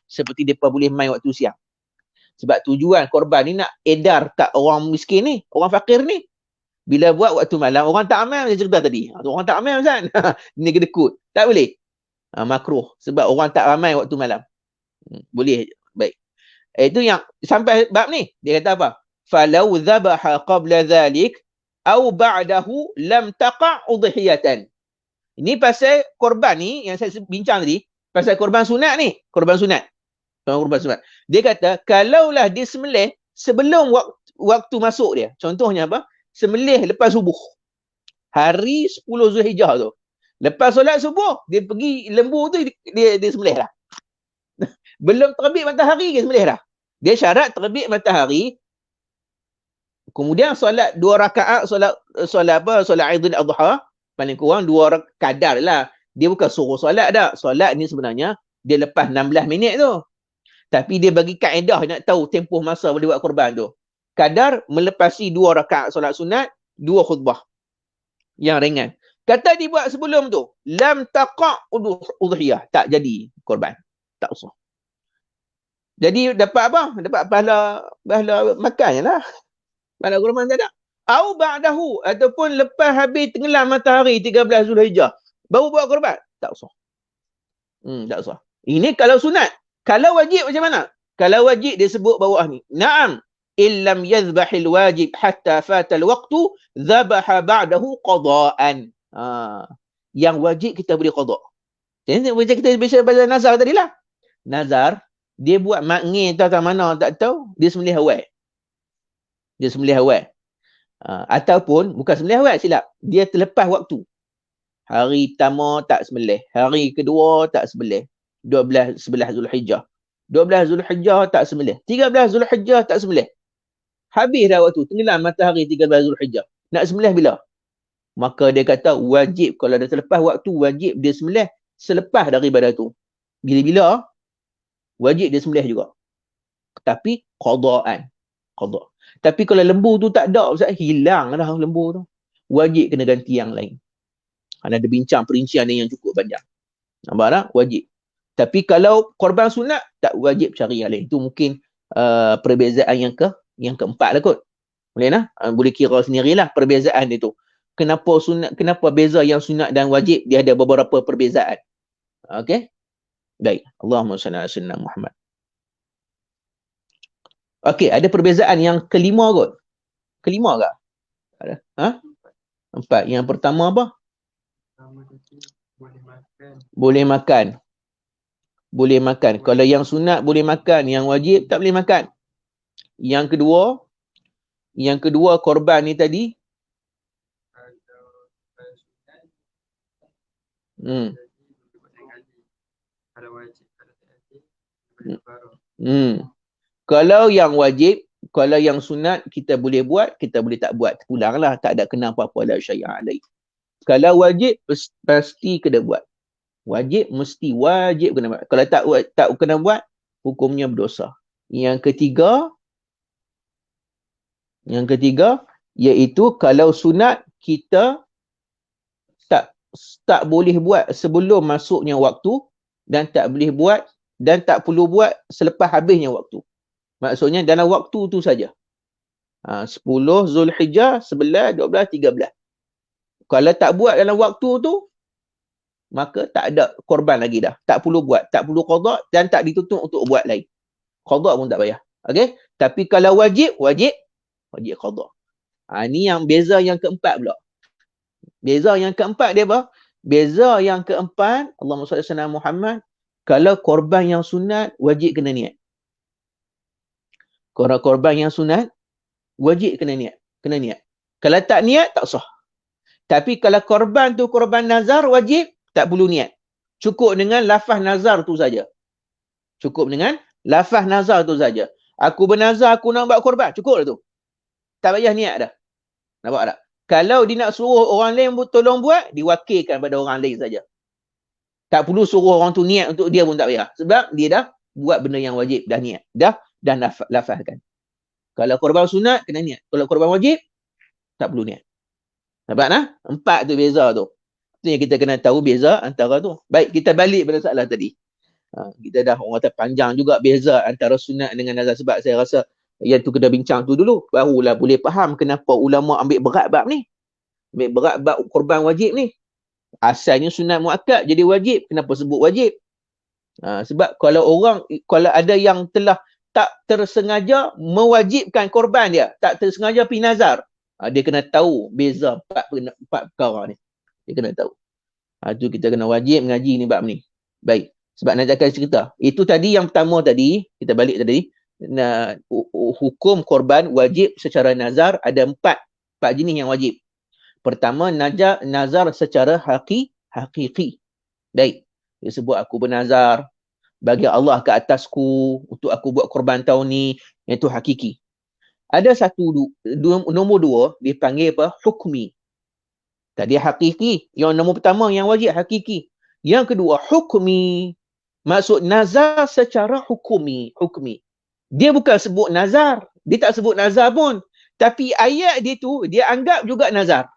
Seperti mereka boleh main waktu siang. Sebab tujuan korban ni nak edar kat orang miskin ni, orang fakir ni. Bila buat waktu malam, orang tak amal macam cerita tadi. Orang tak amal kan? Ini kedekut. Tak boleh. Makruh. Sebab orang tak ramai waktu malam. Boleh. Baik. Itu yang sampai bab ni. Dia kata apa? Falau dhabaha qabla dhalik au ba'dahu lam taqa' udhiyatan. Ini pasal korban ni yang saya bincang tadi. Pasal korban sunat ni. Korban sunat. Dia kata, kalaulah dia sembelih sebelum waktu masuk dia. Contohnya apa? Sembelih lepas subuh. Hari 10 Zulhijjah tu. Lepas solat subuh, dia pergi lembu tu, dia sembelih lah. Belum terbit matahari, dia sembelih dah. Dia syarat terbit matahari. Kemudian solat 2 rakaat, solat Aidil Adha. Paling kurang 2 kadar lah. Dia bukan suruh solat dah. Solat ni sebenarnya, dia lepas 16 minit tu. Tapi dia bagi kaedah nak tahu tempoh masa boleh buat korban tu. Kadar melepasi 2 rakaat solat sunat, 2 khutbah. Yang ringan. Kata dibuat sebelum tu, lam taqa' udhiyah. Tak jadi korban. Tak usah. Jadi dapat apa? Dapat pahala makan je lah. Pahala korban tak ada. Au ba'dahu, ataupun lepas habis tenggelam matahari 13 Zulhijjah. Baru buat korban. Tak usah. Tak usah. Ini kalau sunat. Kalau wajib macam mana? Kalau wajib dia sebut bawah ni. Naam. Illam yadhbahil wajib hatta fatal waqtu dhabaha ba'dahu qada'an. Yang wajib kita boleh qada'. Macam kita biasa pasal nazar tadi lah. Nazar, dia buat makngin tak mana tak tahu, dia sembelih awal. Dia sembelih awal. Ataupun, bukan sembelih awal, silap. Dia terlepas waktu. Hari pertama tak sembelih. Hari kedua tak sembelih. 11 Zulhijjah. 12 Zulhijjah tak sembelih. 13 Zulhijjah tak sembelih. Habis dah waktu. Tenggelam matahari 13 Zulhijjah. Nak sembelih bila? Maka dia kata wajib. Kalau dah terlepas waktu, wajib dia sembelih selepas daripada tu. Bila-bila, wajib dia sembelih juga. Tapi qada'an. Qada'. Tapi kalau lembu tu tak ada, hilang dah lembu tu. Wajib kena ganti yang lain. Ada bincang perincian yang cukup panjang. Nampak tak? Wajib. Tapi kalau korban sunat, tak wajib cari yang lain. Itu mungkin perbezaan yang keempat lah kot. Boleh lah? Boleh kira sendirilah perbezaan dia tu. Kenapa beza yang sunat dan wajib? Dia ada beberapa perbezaan. Okey? Baik. Allahumma salli ala sayyidina Muhammad. Okey, ada perbezaan yang kelima kot. Kelima ke? Ada? 4. Yang pertama apa? Boleh makan. Boleh makan. Kalau yang sunat boleh makan, yang wajib tak boleh makan. Yang kedua korban ni tadi Hmm. Hmm. Kalau yang wajib, kalau yang sunat kita boleh buat, kita boleh tak buat. Pulanglah, tak ada kena apa-apa la syai'a alaih. Kalau wajib pasti kena buat. Wajib mesti wajib kena buat. Kalau tak kena buat, hukumnya berdosa. Yang ketiga iaitu kalau sunat kita tak tak boleh buat sebelum masuknya waktu dan tak boleh buat dan tak perlu buat selepas habisnya waktu. Maksudnya dalam waktu tu saja. 10 Zulhijjah, 11, 12, 13. Kalau tak buat dalam waktu tu, maka tak ada korban lagi dah. Tak perlu buat. Tak perlu qada dan tak dituntut untuk buat lain. Qada pun tak payah. Okey? Tapi kalau wajib qada. Ni yang beza yang keempat pula. Beza yang keempat dia apa? Beza yang keempat, Allahumma salli ala Muhammad, kalau korban yang sunat, wajib kena niat. Kalau korban yang sunat, wajib kena niat. Kalau tak niat, tak sah. Tapi kalau korban tu korban nazar, wajib, tak perlu niat. Cukup dengan lafaz nazar tu saja. Aku bernazar, aku nak buat korban. Cukup lah tu. Tak payah niat dah. Nampak tak? Kalau dia nak suruh orang lain tolong buat, diwakilkan pada orang lain saja. Tak perlu suruh orang tu niat untuk dia pun tak payah. Sebab dia dah buat benda yang wajib. Dah niat. Dah lafazkan. Kalau korban sunat, kena niat. Kalau korban wajib, tak perlu niat. Nampak tak? 4 tu beza tu. Itu yang kita kena tahu beza antara tu. Baik, kita balik pada soalan tadi. Kita dah orang kata panjang juga beza antara sunat dengan nazar. Sebab saya rasa yang tu kena bincang tu dulu. Barulah boleh faham kenapa ulama ambil berat bab ni. Ambil berat bab korban wajib ni. Asalnya sunat muakkad jadi wajib. Kenapa sebut wajib? Sebab kalau ada yang telah tak tersengaja mewajibkan korban dia, tak tersengaja pergi nazar, dia kena tahu beza empat perkara ni. Dia kena tahu. Tu kita kena wajib mengaji ni bab ni. Baik. Sebab nak cakap cerita. Itu tadi yang pertama tadi, kita balik tadi, hukum korban wajib secara nazar ada empat jenis yang wajib. Pertama, nazar secara hakiki. Baik. Dia sebut aku bernazar bagi Allah ke atasku untuk aku buat korban tahun ni, iaitu hakiki. Ada nombor dua dipanggil apa? Hukmi. Tadi hakiki, yang nombor pertama yang wajib hakiki. Yang kedua hukmi. Maksud nazar secara hukmi. Dia bukan sebut nazar, dia tak sebut nazar pun, tapi ayat dia tu dia anggap juga nazar.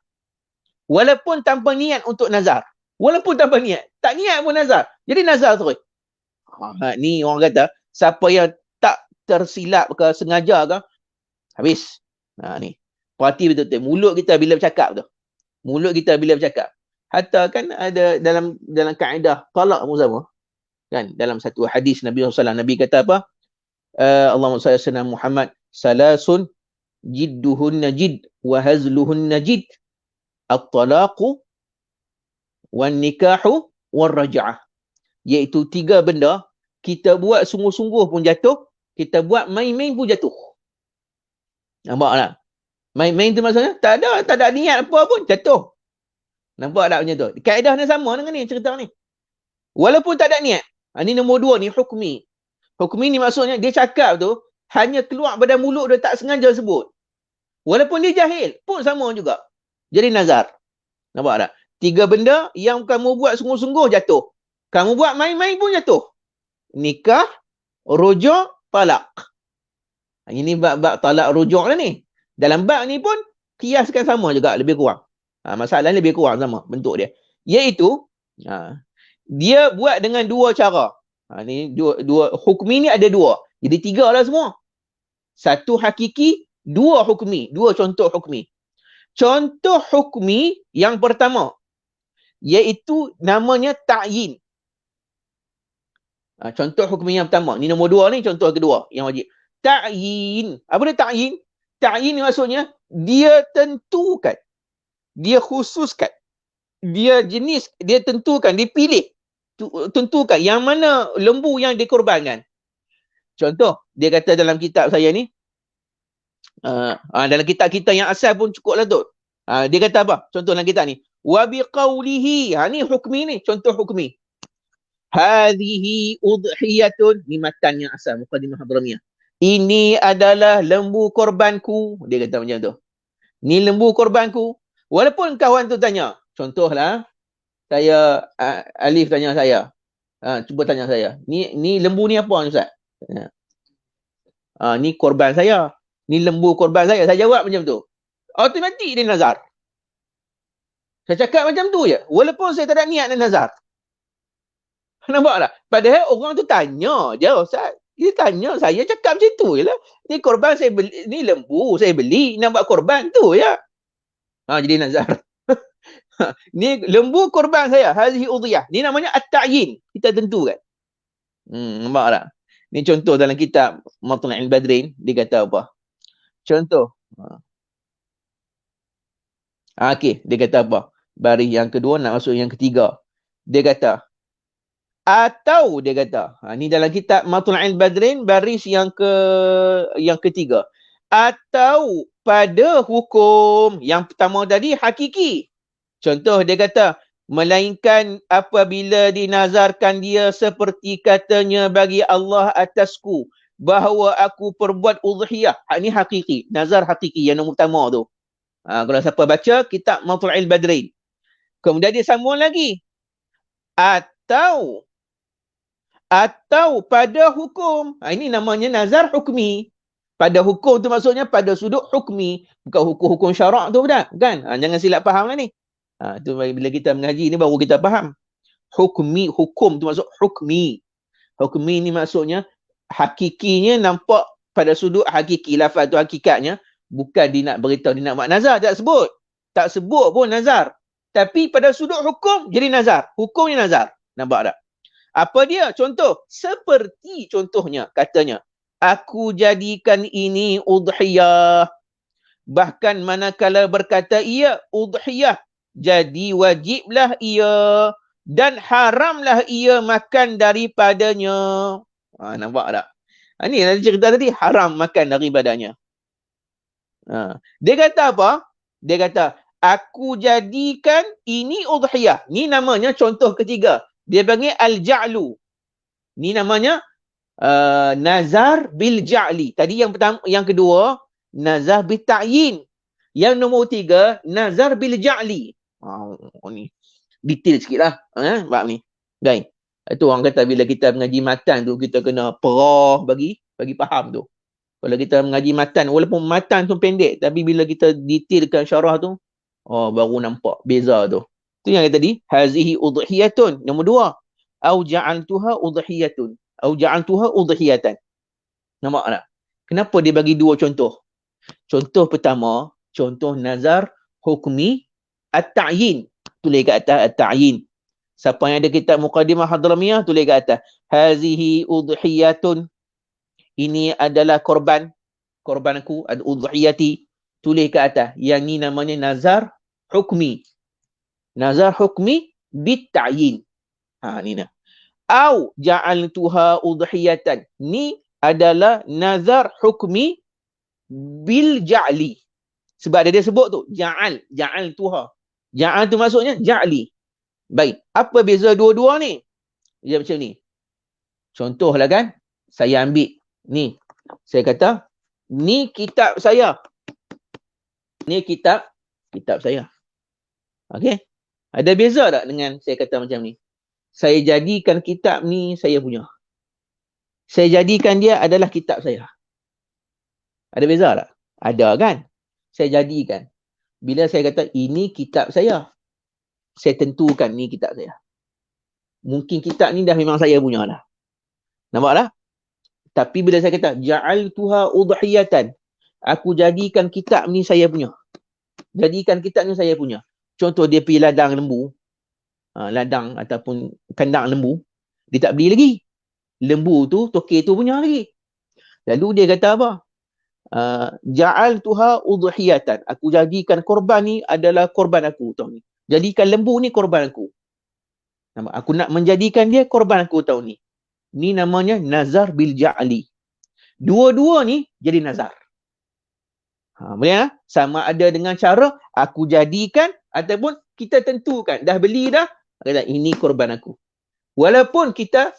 Walaupun tanpa niat untuk nazar. Tak niat pun nazar. Jadi nazar terus. Ni orang kata, siapa yang tak tersilap ke, sengaja ke, habis. Ni. Perhati betul-betul. Mulut kita bila bercakap. Hatta kan ada dalam kaedah talak pun sama. Kan? Dalam satu hadis Nabi SAW, Nabi kata apa? Allahumma salli ala Muhammad, salasun jidduhun najid wa hazluhun najid, at-talaqu wan nikahu war raj'ah. Iaitu 3 benda, kita buat sungguh-sungguh pun jatuh, kita buat main-main pun jatuh. Nampak tak? Main-main tu maksudnya tak ada niat apa pun jatuh. Nampak tak macam tu? Kaedah ni sama dengan ni, cerita ni. Walaupun tak ada niat. Ni nombor 2 ni, hukmi. Hukmi ni maksudnya dia cakap tu hanya keluar pada mulut dia, tak sengaja sebut. Walaupun dia jahil pun sama juga. Jadi nazar. Nampak tak? 3 benda yang kamu buat sungguh-sungguh jatuh. Kamu buat main-main pun jatuh. Nikah, rujuk, talak. Ini bab talak rujuk lah ni. Dalam bab ni pun kiaskan sama juga, lebih kurang. Masalahnya lebih kurang sama bentuk dia. Iaitu dia buat dengan 2 cara. Ni dua hukmi ni ada 2. Jadi 3 lah semua. 1 hakiki, 2 hukmi. 2 contoh hukmi. Contoh hukmi yang pertama iaitu namanya ta'yin. Contoh hukmi yang pertama. Ni nombor 2 ni, contoh kedua yang wajib. Ta'yin. Apa dia ta'yin? Ta'yin ni maksudnya dia tentukan, dia khususkan, dia tentukan, dia pilih, tentukan yang mana lembu yang dikorbankan. Contoh, dia kata dalam kitab saya ni, dalam kitab kita yang asal pun cukup lah tu. Dia kata apa? Contoh dalam kitab ni, Wa biqaulihi. Ni hukmi ni, contoh hukmi. Hadhihi udhiyatun. Ni matanya asal Muqaddimah Hadramiyah. Ini adalah lembu korbanku. Dia kata macam tu. Ni lembu korbanku. Walaupun kawan tu tanya. Contohlah. Saya, Alif tanya saya. Cuba tanya saya. Ni lembu ni apa Ustaz? Ni korban saya. Ni lembu korban saya. Saya jawab macam tu. Automatik dia nazar. Saya cakap macam tu je. Walaupun saya tak ada niat nak nazar. Nampak tak? Padahal orang tu tanya je Ustaz. Dia tanya, saya cakap macam tu je lah. Ni korban saya beli, ni lembu saya beli. Nak buat korban tu je. Jadi nazar. Ni lembu korban saya. Hazihi udhiyah. Ni namanya at-ta'yin. Kita tentukan. Nampak tak? Ni contoh dalam kitab Matla'il Badrin. Dia kata apa? Contoh. Okey. Dia kata apa? Baris yang kedua nak masuk yang ketiga. Dia kata. Atau dia kata. Ni dalam kitab Matla'il Badrin. Baris yang ketiga. Atau pada hukum yang pertama tadi hakiki. Contoh dia kata. Melainkan apabila dinazarkan dia seperti katanya bagi Allah atasku. Bahawa aku perbuat udhiyah. Ini hakiki. Nazar hakiki yang nombor pertama tu. Kalau siapa baca kitab Matla'il Badrin. Kemudian dia sambung lagi. Atau pada hukum. Ini namanya nazar hukmi. Pada hukum tu maksudnya pada sudut hukmi. Bukan hukum-hukum syarak tu kan? Jangan silap faham lah ni. Tu bila kita mengaji ni baru kita faham. Hukmi, hukum tu maksud hukmi. Hukmi ni maksudnya hakikinya nampak pada sudut hakiki. Lafaz tu hakikatnya bukan dia nak beritahu dia nak buat nazar. Tak sebut pun nazar. Tapi pada sudut hukum jadi nazar. Hukumnya nazar. Nampak tak? Apa dia? Contoh. Seperti contohnya katanya. Aku jadikan ini udhiyah. Bahkan manakala berkata ia udhiyah. Jadi wajiblah ia dan haramlah ia makan daripadanya. Nampak tak? Ini yang cerita tadi, haram makan daripadanya. Dia kata apa? Dia kata, aku jadikan ini udhiyah. Ni namanya contoh ketiga. Dia panggil al-ja'lu. Ni namanya nazar bil ja'li. Tadi yang pertama, yang kedua, nazar bil ta'yin. Yang nombor tiga, nazar bil ja'li. Ni detail sikit lah. Bab ni. Baik. Itu orang kata bila kita mengaji matan tu, kita kena perah bagi faham tu. Kalau kita mengaji matan, walaupun matan tu pendek, tapi bila kita detailkan syarah tu, baru nampak beza tu. Tu yang tadi, hazihi udhiyatun. Nombor dua, au ja'altuha udhiyatun. Au ja'altuha udhiyatan. Nampak tak? Kenapa dia bagi dua contoh? Contoh pertama, contoh nazar hukmi at-ta'yin. Tulis kat atas at-ta'yin. Siapa yang ada kitab Muqaddimah Hadramiyah, tulis kat atas. Hazihi udhiyatun. Ini adalah korban aku, ad-udhiyati. Tulis kat atas. Yang ni namanya nazar hukmi. Nazar hukmi bit-ta'yin. Ni nah. Au ja'altuha udhiyatan. Ni adalah nazar hukmi bil ja'li. Sebab dia sebut tu, ja'altuha. Ja'al tu maksudnya ja'li. Baik, apa beza dua-dua ni? Dia macam ni. Contohlah kan, saya ambil ni. Saya kata, ni kitab saya. Ni kitab saya. Okey? Ada beza tak dengan saya kata macam ni? Saya jadikan kitab ni saya punya. Saya jadikan dia adalah kitab saya. Ada beza tak? Ada kan? Saya jadikan. Bila saya kata ini kitab saya, saya tentukan ni kitab saya. Mungkin kitab ni dah memang saya punya lah. Nampak tak? Tapi bila saya kata ja'altuha udhiyatan, aku jadikan kitab ni saya punya. Jadikan kitab ni saya punya. Contoh dia pergi ladang lembu. Ladang ataupun kandang lembu. Dia tak beli lagi. Lembu tu, tokek tu punya lagi. Lalu dia kata apa? Ja'altuha udhiyatan. Aku jadikan korban ni adalah korban aku tahun ni. Jadikan lembu ni korban aku. Aku nak menjadikan dia korban aku tahun ni. Ni namanya nazar bil ja'li. Dua-dua ni jadi nazar. Boleh lah? Sama ada dengan cara aku jadikan ataupun kita tentukan, dah beli dah, kata ini korban aku. Walaupun kita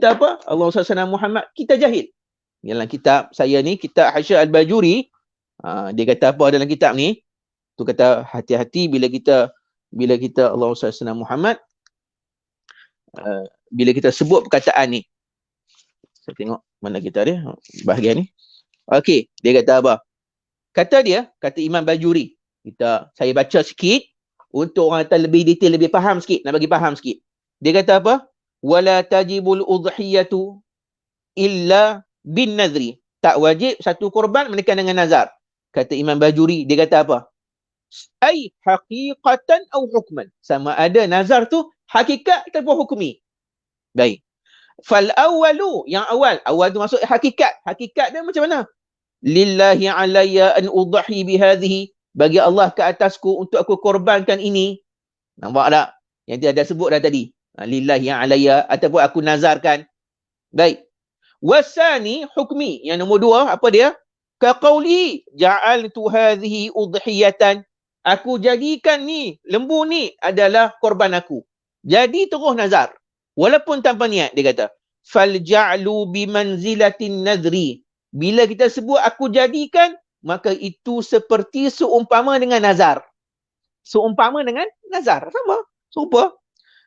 apa? Allah SWT Muhammad, kita jahil. Dalam kitab saya ni, kitab Hasyah Al-Bajuri, dia kata apa dalam kitab ni? Tu kata hati-hati bila kita Allah SWT Muhammad, bila kita sebut perkataan ni. Saya tengok mana kita dia bahagian ni. Okey, dia kata apa? Kata Imam Bajuri. Saya baca sikit untuk orang kata lebih detail, lebih faham sikit, nak bagi faham sikit. Dia kata apa? Wala tajibul udhiyatu illa bin nadri. Tak wajib satu korban melainkan dengan nazar. Kata Imam Bajuri, dia kata apa? Ai haqiqatan atau hukman. Sama ada nazar tu hakikat ataupun hukmi. Baik. Fal awwalu, yang awal tu maksud hakikat. Hakikat dia macam mana? Lillahi alayya an udhi bihadhihi, bagi Allah ke atasku untuk aku korbankan ini. Nampak tak? Yang dia ada sebut dah tadi. Lillahi alayya, ataupun aku nazarkan. Baik. Wasani hukmi, yang nombor dua apa dia? Ka qauli ja'altu hadhihi udhiyatan, aku jadikan ni lembu ni adalah korban aku. Jadi terus nazar walaupun tanpa niat. Dia kata fal ja'lu bi manzilatin nadri, bila kita sebut aku jadikan, maka itu seperti seumpama dengan nazar. Seumpama dengan nazar. Sama. Serupa.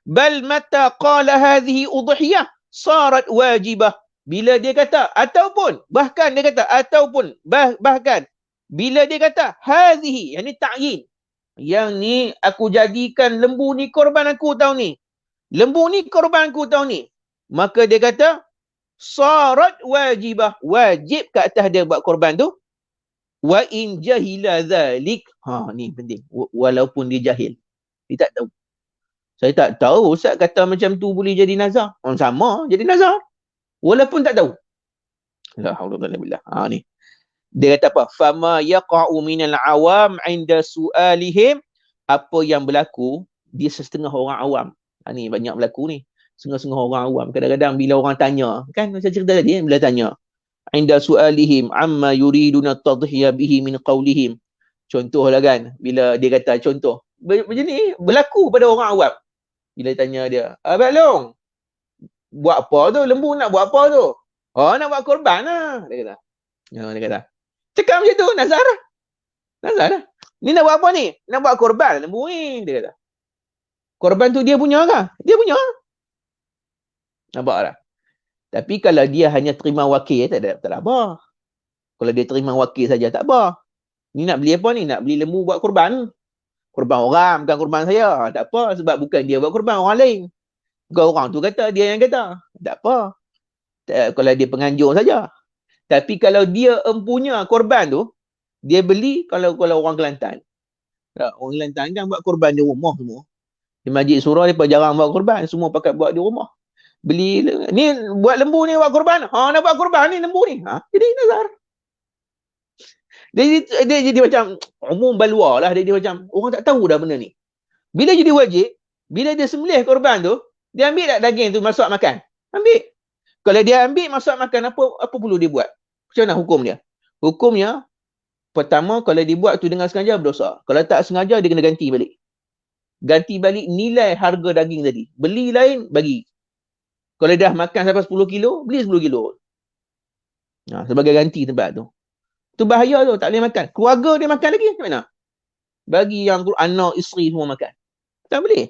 Bal mata qala hadhihi udhiyah sarat wajibah. Bila dia kata, ataupun, bahkan dia kata, ataupun, bahkan, bila dia kata, hadhihi, yang ni ta'yin. Yang ni, aku jadikan lembu ni korban aku tahun ni. Lembu ni korban aku tahun ni. Maka dia kata, sarat wajibah, wajib ke atas dia buat korban tu. Wa in jahila dhalik, ni penting, walaupun dia jahil, dia tak tahu. Saya tak tahu Ustaz kata macam tu boleh jadi nazar. Sama jadi nazar walaupun tak tahu. La haula wala billah. Ni dia kata apa? Fama yaqa'u minal awam 'inda su'alihim, apa yang berlaku di setengah orang awam. Ni banyak berlaku ni. Setengah-setengah orang awam. Kadang-kadang bila orang tanya, kan macam cerita tadi, bila tanya, inda su'alihim amma yuriduna tadhiya bihi min qawlihim. Contohlah kan, bila dia kata contoh, macam ni berlaku pada orang awam. Bila tanya dia, Abang Long, buat apa tu? Lembu nak buat apa tu? Nak buat korban lah. Dia kata. Cakap macam tu, nazar lah. Nazar lah. Ni nak buat apa ni? Nak buat korban lembu ni. Dia kata. Korban tu dia punya ke? Dia punya. Nampak tak? Tapi kalau dia hanya terima wakil, tak ada apa. Kalau dia terima wakil saja, tak apa. Ni nak beli apa ni? Nak beli lembu buat korban. Korban orang, bukan korban saya. Tak apa, sebab bukan dia buat korban, orang lain. Bukan orang tu kata, dia yang kata. Tak apa. Kalau dia penganjur saja. Tapi kalau dia empunya korban tu, dia beli kalau orang Kelantan. Orang Kelantan kan buat korban di rumah semua. Di Masjid Surah, mereka jarang buat korban. Semua pakai buat di rumah. Beli, ni buat lembu ni buat korban. Nak buat korban ni lembu ni. Jadi nazar. Dia jadi macam umum balua lah. Dia macam orang tak tahu dah benda ni. Bila jadi wajib, bila dia sembelih korban tu, dia ambil tak daging tu masuk makan? Ambil. Kalau dia ambil masuk makan, apa perlu dia buat? Macam mana hukum dia? Hukumnya, pertama kalau dia buat tu dengan sengaja berdosa. Kalau tak sengaja, dia kena ganti balik. Ganti balik nilai harga daging tadi. Beli lain, bagi. Kalau dah makan sampai 10 kilo, beli 10 kilo. Sebagai ganti tempat tu. Tu bahaya tu, tak boleh makan. Keluarga dia makan lagi, macam mana? Bagi yang anak, isteri semua makan. Tak boleh.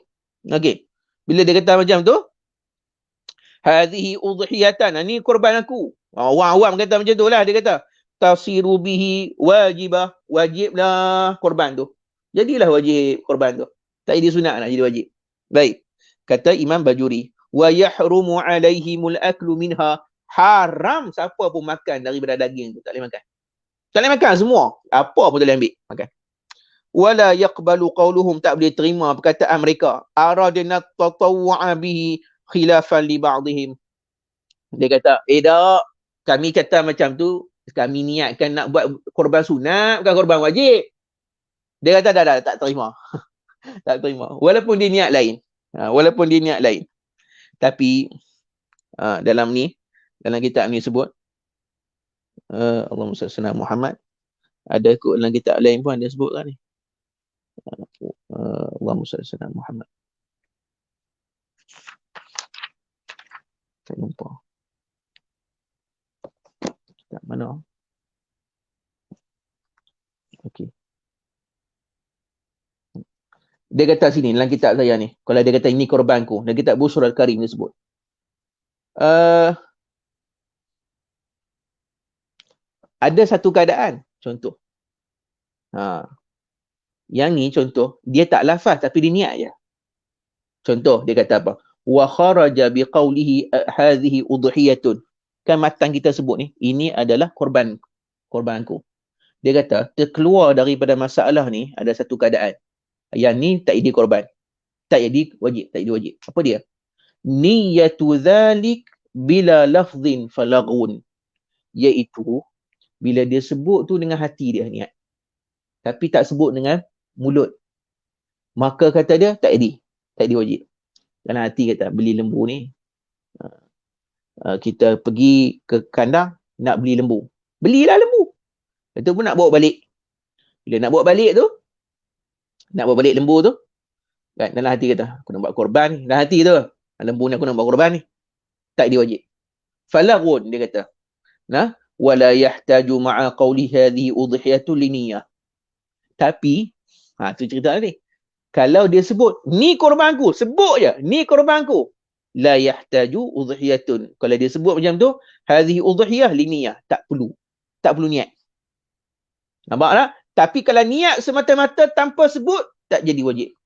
Okey. Bila dia kata macam tu, hadhihi udhiyatan, ni korban aku. Orang awam kata macam tu lah. Dia kata, tasiru bihi wajibah. Wajiblah korban tu. Jadilah wajib korban tu. Tak jadi sunat nak jadi wajib. Baik. Kata Imam Bajuri, wa yahrumu alaihimul aklu minha. Haram siapa pun makan daripada daging tu. Tak boleh makan. Tak boleh makan semua. Apa pun tak boleh ambil. Makan. Wala yaqbalu qawluhum, tak boleh terima perkataan mereka. Aradna tatawwa'a bihi khilafan li ba'dihim. Dia kata, tak. Kami kata macam tu, kami niatkan nak buat korban sunat, bukan korban wajib. Dia kata, dah, tak terima. Tak terima. Walaupun dia niat lain. Walaupun dia niat lain. Tapi, dalam kitab ni sebut, Allahumma salli ala Muhammad. Ada kot dalam kitab lain pun ada sebut kan ni. Allahumma salli ala Muhammad. Saya lupa. Tak mana? Okey. Dia kata sini dalam kitab saya ni, kalau dia kata ini korbanku, dan kitab Bushr al-Karim dia sebut. Ada satu keadaan, contoh. Yang ni contoh, dia tak lafaz tapi dia niat je. Contoh, dia kata apa? Wa kharaja biqaulihi hadhihi udhiyatun. Kan matan kita sebut ni, ini adalah korbanku. Dia kata, terkeluar daripada masalah ni ada satu keadaan. Yang ni tak jadi korban. Tak jadi wajib, tak jadi wajib. Apa dia? Niyatu dhalik bila lafzin falaghun. Iaitu bila dia sebut tu dengan hati dia niat. Tapi tak sebut dengan mulut. Maka kata dia tak jadi. Tak jadi wajib. Dalam hati kata beli lembu ni. Kita pergi ke kandang nak beli lembu. Belilah lembu. Itu pun nak bawa balik. Bila nak bawa balik tu, nak bawa balik lembu tu, kan, dalam hati kata, aku nak buat korban ni. Dalam hati tu, lembu ni aku nak buat korban ni. Tak dia wajib. Falaghun, dia kata. Nah, wala yahtaju ma'a qawli hadhihi udhiyatu liniyah. Tapi, tu cerita ni. Kalau dia sebut, ni korbanku, sebut je, ni korbanku. La yahtaju udhiyatun. Kalau dia sebut macam tu, hadhihi udhiyah liniyah. Tak perlu. Tak perlu niat. Nampak tak? Tapi kalau niat semata-mata tanpa sebut, tak jadi wajib.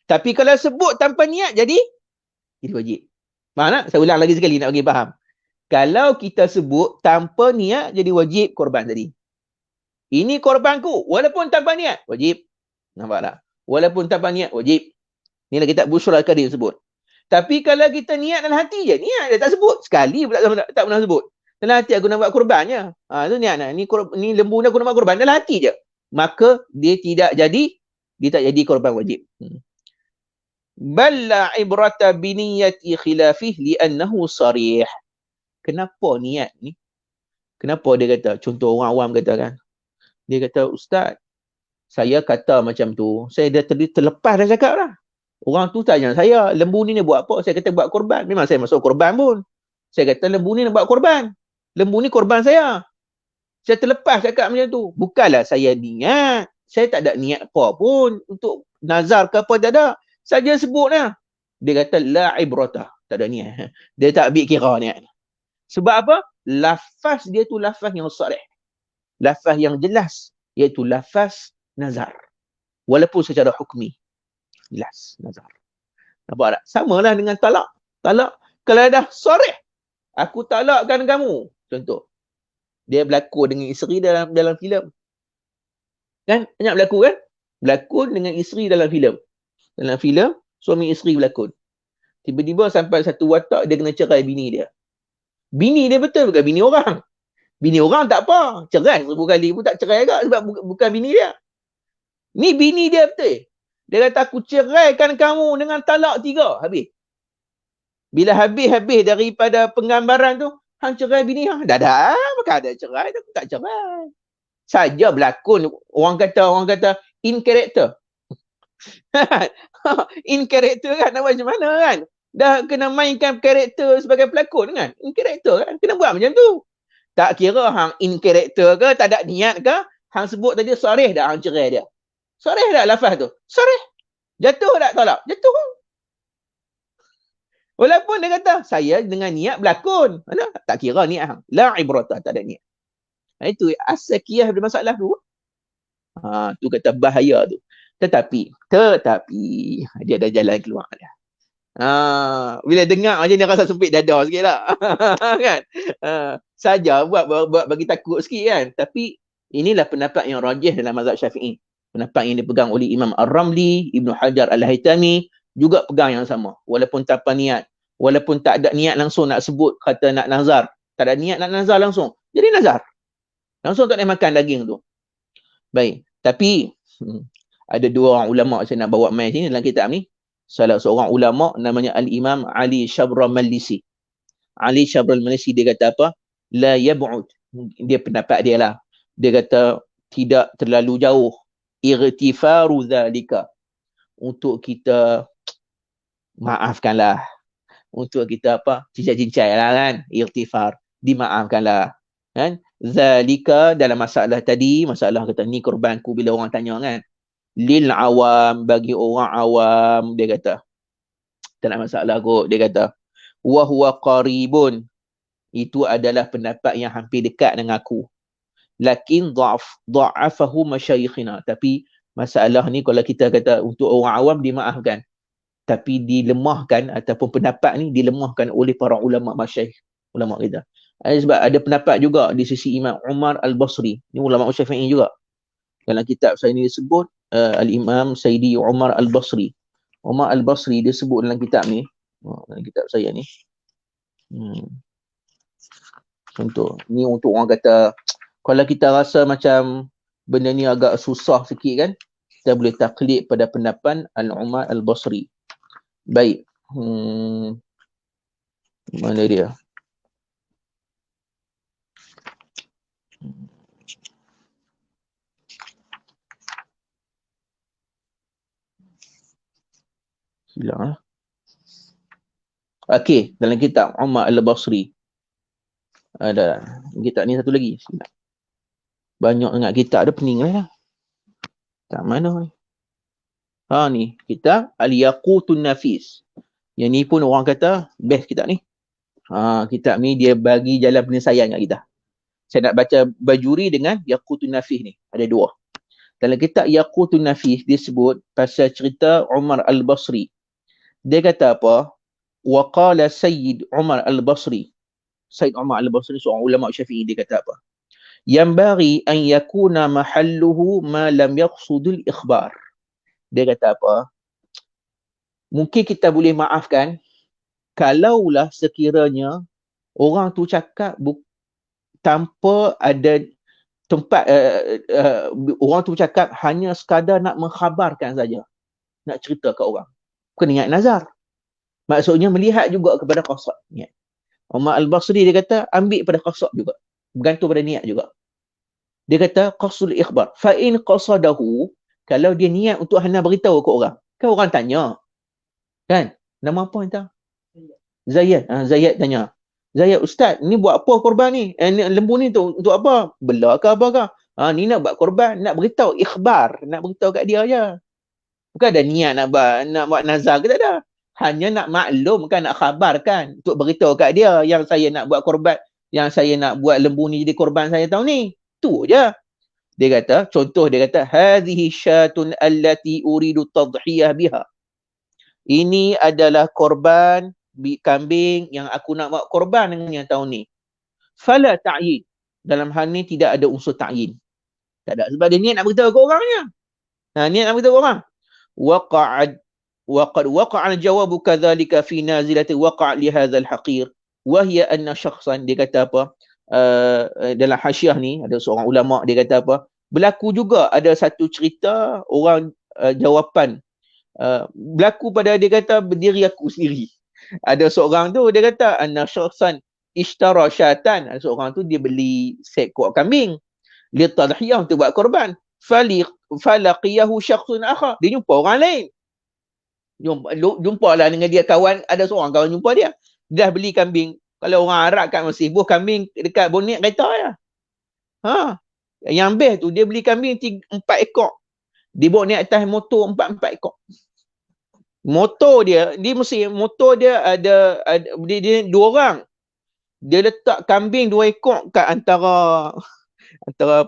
Tapi kalau sebut tanpa niat, jadi wajib. Faham tak? Saya ulang lagi sekali nak bagi faham. Kalau kita sebut tanpa niat, jadi wajib korban tadi. Ini korbanku, walaupun tanpa niat, wajib. Nampak tak? Walaupun tanpa niat, wajib. Inilah kitab Bushr al-Karim sebut. Tapi kalau kita niat dalam hati je, niat dia tak sebut. Sekali pula tak pernah sebut. Dalam hati aku nak buat korbannya. Itu niat nak. Ni lembu ni aku nak buat korban. Dalam hati je. Maka dia tak jadi korban wajib. Bal la ibrata bi niyyati khilafih li'annahu sarih. Kenapa niat ni? Kenapa dia kata? Contoh orang awam kata kan. Dia kata, Ustaz, saya kata macam tu. Saya dah terlepas dah cakap lah. Orang tu tanya saya, lembu ni buat apa? Saya kata buat korban. Memang saya masuk korban pun. Saya kata lembu ni nak buat korban. Lembu ni korban saya. Saya terlepas cakap macam tu. Bukanlah saya niat. Saya tak ada niat apa pun untuk nazar ke apa, tak ada. Saja sebut lah. Dia kata la ibrata. Tak ada niat. Dia tak ambil kira niat. Sebab apa? Lafaz dia tu lafaz yang sarih. Lafaz yang jelas. Iaitu lafaz nazar. Walaupun secara hukmi. Jelas nazar. Nampak tak? Samalah dengan talak. Talak. Kalau dah sarih. Aku talakkan kamu. Contoh. Dia berlakon dengan isteri dalam filem. Kan? Banyak berlakon kan? Berlakon dengan isteri dalam filem. Dalam filem, suami isteri berlakon. Tiba-tiba sampai satu watak, dia kena cerai bini dia. Bini dia betul bukan bini orang. Bini orang tak apa. Cerai 1000 kali pun tak cerai agak sebab bukan bini dia. Ni bini dia betul. Dia kata aku ceraikan kamu dengan talak 3. Habis. Bila habis daripada penggambaran tu, hang cerai bini hang. Dah. Bukan ada cerai, aku tak cerai. Saja berlakon. Orang kata in character. In character kan, nak buat macam mana kan? Dah kena mainkan karakter sebagai pelakon kan? In character kan? Kena buat macam tu. Tak kira hang in character ke, tak ada niat ke, hang sebut tadi sarih dah hang cerai dia. Sarih dah lafaz tu. Sarih. Jatuh tak talak? Jatuh. Walaupun dia kata, saya dengan niat berlakon. Mana? Tak kira niat hang. La ibrata, tak ada niat. Itu asal kiyah ada masalah tu. Tu kata bahaya tu. Tetapi dia ada jalan keluar dia. Bila dengar macam ni rasa sempit dada sikit lah. Kan? Saja buat bagi takut sikit kan. Tapi inilah pendapat yang rajih dalam mazhab Syafi'i. Pendapat yang dipegang oleh Imam Ar-Ramli, Ibnu Hajar Al-Haytami juga pegang yang sama. Walaupun tanpa niat, walaupun tak ada niat langsung nak sebut kata nak nazar, tak ada niat nak nazar langsung, jadi nazar. Langsung tak boleh makan daging tu. Baik. Tapi ada 2 orang ulama saya nak bawa main sini dalam kitab ni. Salah seorang ulama namanya Al-Imam Ali Shabra Malisi. Ali Shabra Malisi dia kata apa? La yab'ud. Dia pendapat dia lah. Dia kata tidak terlalu jauh Irtifaru dhalika. Untuk kita maafkanlah. Untuk kita apa? Cincai-cincai lah kan. Irtifar. Dimaafkanlah. Kan? Zalika dalam masalah tadi, masalah kata ni korbanku bila orang tanya kan. Lil awam, bagi orang awam, dia kata. Tak nak masalah kot, dia kata. Wa huwa qaribun. Itu adalah pendapat yang hampir dekat dengan aku. Lakin dha'afahu masyayikhina. Tapi masalah ni kalau kita kata untuk orang awam dimaafkan. Tapi dilemahkan ataupun pendapat ni dilemahkan oleh para ulama masyayikh, ulama kita. Sebab ada pendapat juga di sisi Imam Umar Al-Basri. Ni ulama Syafi'i juga. Dalam kitab saya ni disebut Al-Imam Sayyidi Umar Al-Basri. Umar Al-Basri dia sebut dalam kitab ni, dalam kitab saya ni. Ni untuk orang kata kalau kita rasa macam benda ni agak susah sikit kan, kita boleh taklid pada pendapat Al-Umar Al-Basri. Baik. Mana dia? Hilang lah. Okey, dalam kitab Umar Al-Basri. Ada kitab ni satu lagi. Banyak sangat kitab ada pening lah. Tak mana ni? Ni kitab Al-Yaqutun Nafis. Yang ni pun orang kata best kitab ni. Kitab ni dia bagi jalan penyelesaian kat kita. Saya nak baca Bajuri dengan Yaqutun Nafis ni. Ada dua. Dalam kitab Yaqutun Nafis dia sebut pasal cerita Umar Al-Basri. Dia kata apa? Wa qala Sayyid Umar Al-Basri. Sayyid Umar Al-Basri seorang ulama Syafi'i, dia kata apa? Yambaghi an yakuna mahalluhu ma lam yaqsudul ikhbar. Dia kata apa? Mungkin kita boleh maafkan kalaulah sekiranya orang tu cakap tanpa ada tempat, orang tu cakap hanya sekadar nak mengkhabarkan saja, nak cerita ke orang, bukan niat nazar. Maksudnya melihat juga kepada qasad niat. Umar Al-Basri dia kata ambil pada qasad juga, bergantung pada niat juga. Dia kata qasul ikhbar fa in qasadahu, kalau dia niat untuk hendak beritahu ke orang, kan orang tanya kan, nama apa entah? Zaid. Zaid tanya, Zaid, ustaz ni buat apa korban ni? Lembu ni tu untuk apa? Bela ke apa ke? Ni nak buat korban, nak beritahu ikhbar, nak beritahu kat dia je. Bukan ada niat nak buat nazar ke, tak ada. Hanya nak maklum kan, nak khabarkan untuk beritahu kat dia yang saya nak buat korban, yang saya nak buat lembu ni jadi korban saya tahun ni. Tu je. Dia kata, contoh dia kata, hadhihi syatun allati uridu tadhiyah biha. Ini adalah korban kambing yang aku nak buat korban dengannya tahun ni. Fala ta'yin. Dalam hal ni tidak ada unsur ta'yin. Tak ada. Sebab dia niat nak beritahu ke orangnya. Niat nak beritahu orang. Waqad waqa'a al-jawabu kadhalika fi nazilati waqa'a li hadzal haqir. Wa hiya anna syakhsan, dia kata apa? Dalam hasyiah ni ada seorang ulama, dia kata apa? Berlaku juga ada satu cerita orang jawapan berlaku pada, dia kata berdiri aku sendiri. Ada seorang tu dia kata anna syakhsan ishtara syatan, ada seorang tu dia beli seekor kambing li tadhiyah untuk buat korban. Falaqiyahu syakhsun akhar, dia jumpa orang lain. Jumpalah dengan dia kawan, ada seorang kawan jumpa dia. Dia dah beli kambing. Kalau orang Arab kat Mesir, buah kambing dekat bonet kereta je. Yang best tu, dia beli kambing 4 ekor. Dia bawa naik atas motor 4 ekor. Motor dia, di Mesir, motor dia ada dia 2 orang. Dia letak kambing 2 ekor kat antara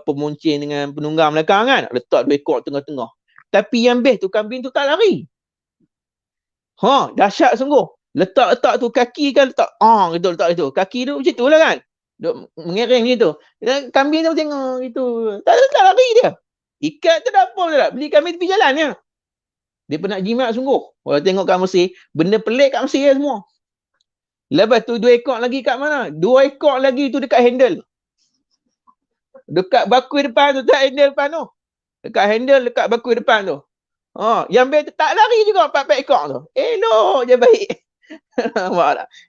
pemuncin dengan penunggang belakang kan. Letak 2 ekor tengah-tengah. Tapi yang best tu, kambing tu tak lari. Dahsyat sungguh. Letak tu kaki kan, letak itu. Kaki tu macam tu lah kan. Duk mengiring gitu. Kambing tu tengok gitu. Tak lari dia. Ikat tu tak apa tak. Beli kambing tepi jalan ya. Dia pernah jimat sungguh. Kalau tengok kat Mesir, benda pelik kat Mesir semua. Lepas tu 2 ekor lagi kat mana? 2 ekor lagi tu dekat handle. Dekat bakul depan tu, tak handle depan tu. Dekat handle, dekat bakul depan tu. Yang best tak lari juga 4 ekor tu. Elok je baik.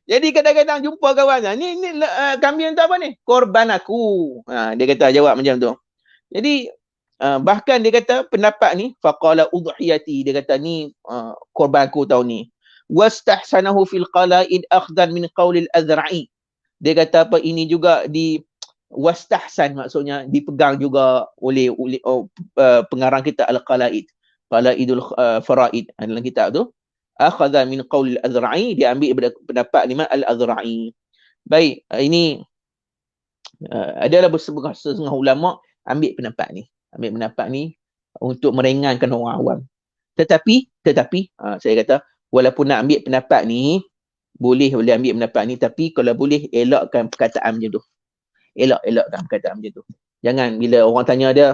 Jadi kadang-kadang jumpa kawan, ni kambing tu apa ni? Korban aku. Dia kata jawab macam tu. Jadi bahkan dia kata pendapat ni faqala udhiyati, dia kata ni korban aku tahun ni. Wastahsanahu fil qala'id akhdan min qaulil azra'i, dia kata apa, ini juga di wastahsan, maksudnya dipegang juga oleh pengarang kita al-qala'id, qala'idul faraid dalam kitab tu, akhadha min qaulil azra'i, dia ambil daripada pendapat Imam al-Azra'i. Baik, ini adalah setengah ulama ambil pendapat ni untuk meringankan orang awam. Tetapi saya kata walaupun nak ambil pendapat ni, boleh ambil pendapat ni, tapi kalau boleh elakkan perkataan macam tu. Elakkan perkataan macam tu. Jangan bila orang tanya dia,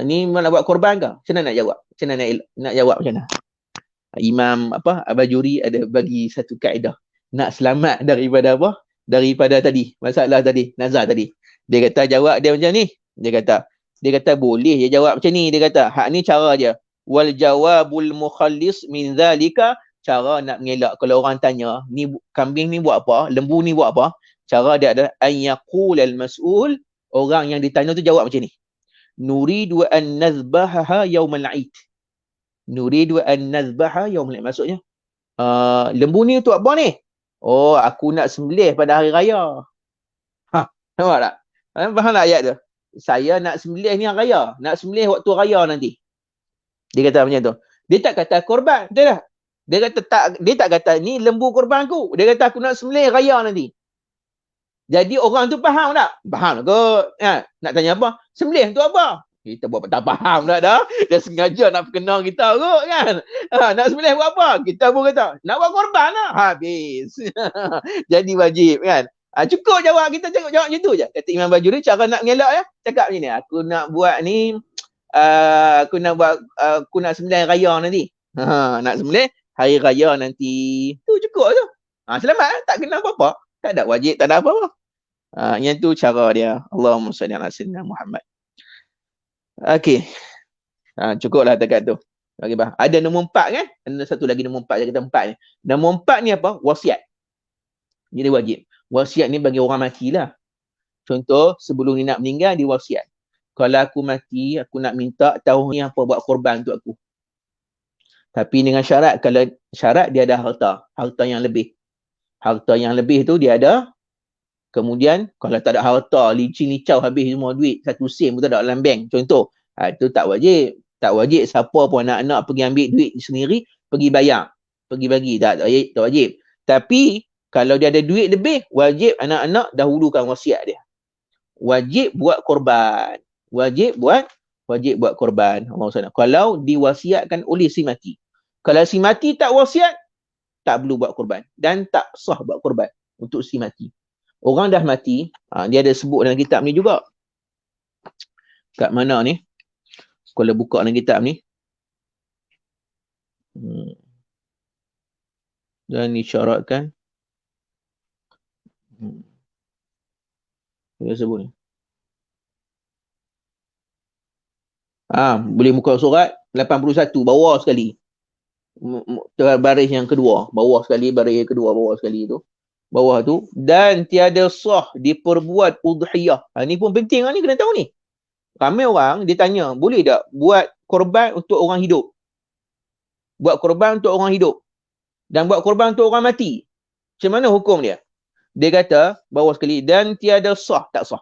ni nak buat korban ke? Macam mana nak jawab? Macam mana nak jawab macam mana? Imam Al-Bajuri ada bagi satu kaedah nak selamat daripada apa? Daripada tadi, masalah tadi, nazar tadi. Dia kata jawab dia macam ni. Dia kata boleh je jawab macam ni. Dia kata hak ni cara dia. Wal jawabul mukhallis min zalika, cara nak mengelak kalau orang tanya, ni kambing ni buat apa? Lembu ni buat apa? Cara dia adalah an yaqul al mas'ul, orang yang ditanya tu jawab macam ni. Nuridu an nazbahaha yaumal 'id. Nuridu an nazbaha yaumal 'id. Maksudnya lembu ni untuk apa ni? Oh, aku nak sembelih pada hari raya. Nampak tak? Faham tak ayat tu? Saya nak sembelih ni hari raya. Nak sembelih waktu raya nanti. Dia kata macam tu. Dia tak kata korban. Betul tak? Dia tak kata ni lembu korban aku. Dia kata aku nak sembelih raya nanti. Jadi orang tu faham tak? Faham kot. Nak tanya apa? Sembelih untuk apa? Kita buat tak faham tak dah. Dia sengaja nak perkenal kita kot kan. Nak sembelih buat apa? Kita pun kata nak buat korban lah. Habis. Jadi wajib kan. Cukup jawab, kita jawab macam tu je. Kata Imam Bajuri, cara nak mengelak ya. Cakap macam ni. Aku nak buat ni. Aku nak sembelih raya nanti. Nak sembelih hari raya nanti. Tu cukup tu. Selamat. Tak kena apa-apa. Tak ada wajib, tak ada apa-apa. Yang tu cara dia. Allahumma salli ala sayyidina Muhammad. Okey. Cukuplah dekat tu. Okay, ada nombor 4 kan? Ada satu lagi nombor 4 je, kita 4 ni. Nombor 4 ni apa? Wasiat. Jadi wajib. Wasiat ni bagi orang matilah. Contoh, sebelum ni nak meninggal, dia wasiat. Kalau aku mati, aku nak minta tahun ni apa buat korban untuk aku. Tapi dengan syarat, kalau syarat dia ada harta yang lebih. Harta yang lebih tu dia ada. Kemudian kalau tak ada harta, licin-licau habis semua duit, 1 sen pun tak ada dalam bank. Contoh, itu tak wajib. Tak wajib siapa pun anak-anak pergi ambil duit sendiri, pergi bayar. Pergi bagi, tak wajib. Tapi kalau dia ada duit lebih, wajib anak-anak dahulukan wasiat dia. Wajib buat korban. Wajib buat korban. Allah SWT. Kalau diwasiatkan oleh si mati. Kalau si mati tak wasiat, tak perlu buat korban. Dan tak sah buat korban untuk si mati. Orang dah mati, dia ada sebut dalam kitab ni juga. Kat mana ni? Kalau buka dalam kitab ni. Dan disyaratkan. Dia sebut ni. Boleh buka surat 81, bawah sekali. Baris yang kedua. Bawah sekali, baris yang kedua, bawah sekali tu. Bawah tu. Dan tiada sah diperbuat udhiyah. Ni pun penting ni, kena tahu ni. Ramai orang ditanya, boleh tak buat korban untuk orang hidup? Buat korban untuk orang hidup. Dan buat korban untuk orang mati. Macam mana hukum dia? Dia kata, bawah sekali, dan tiada sah, tak sah.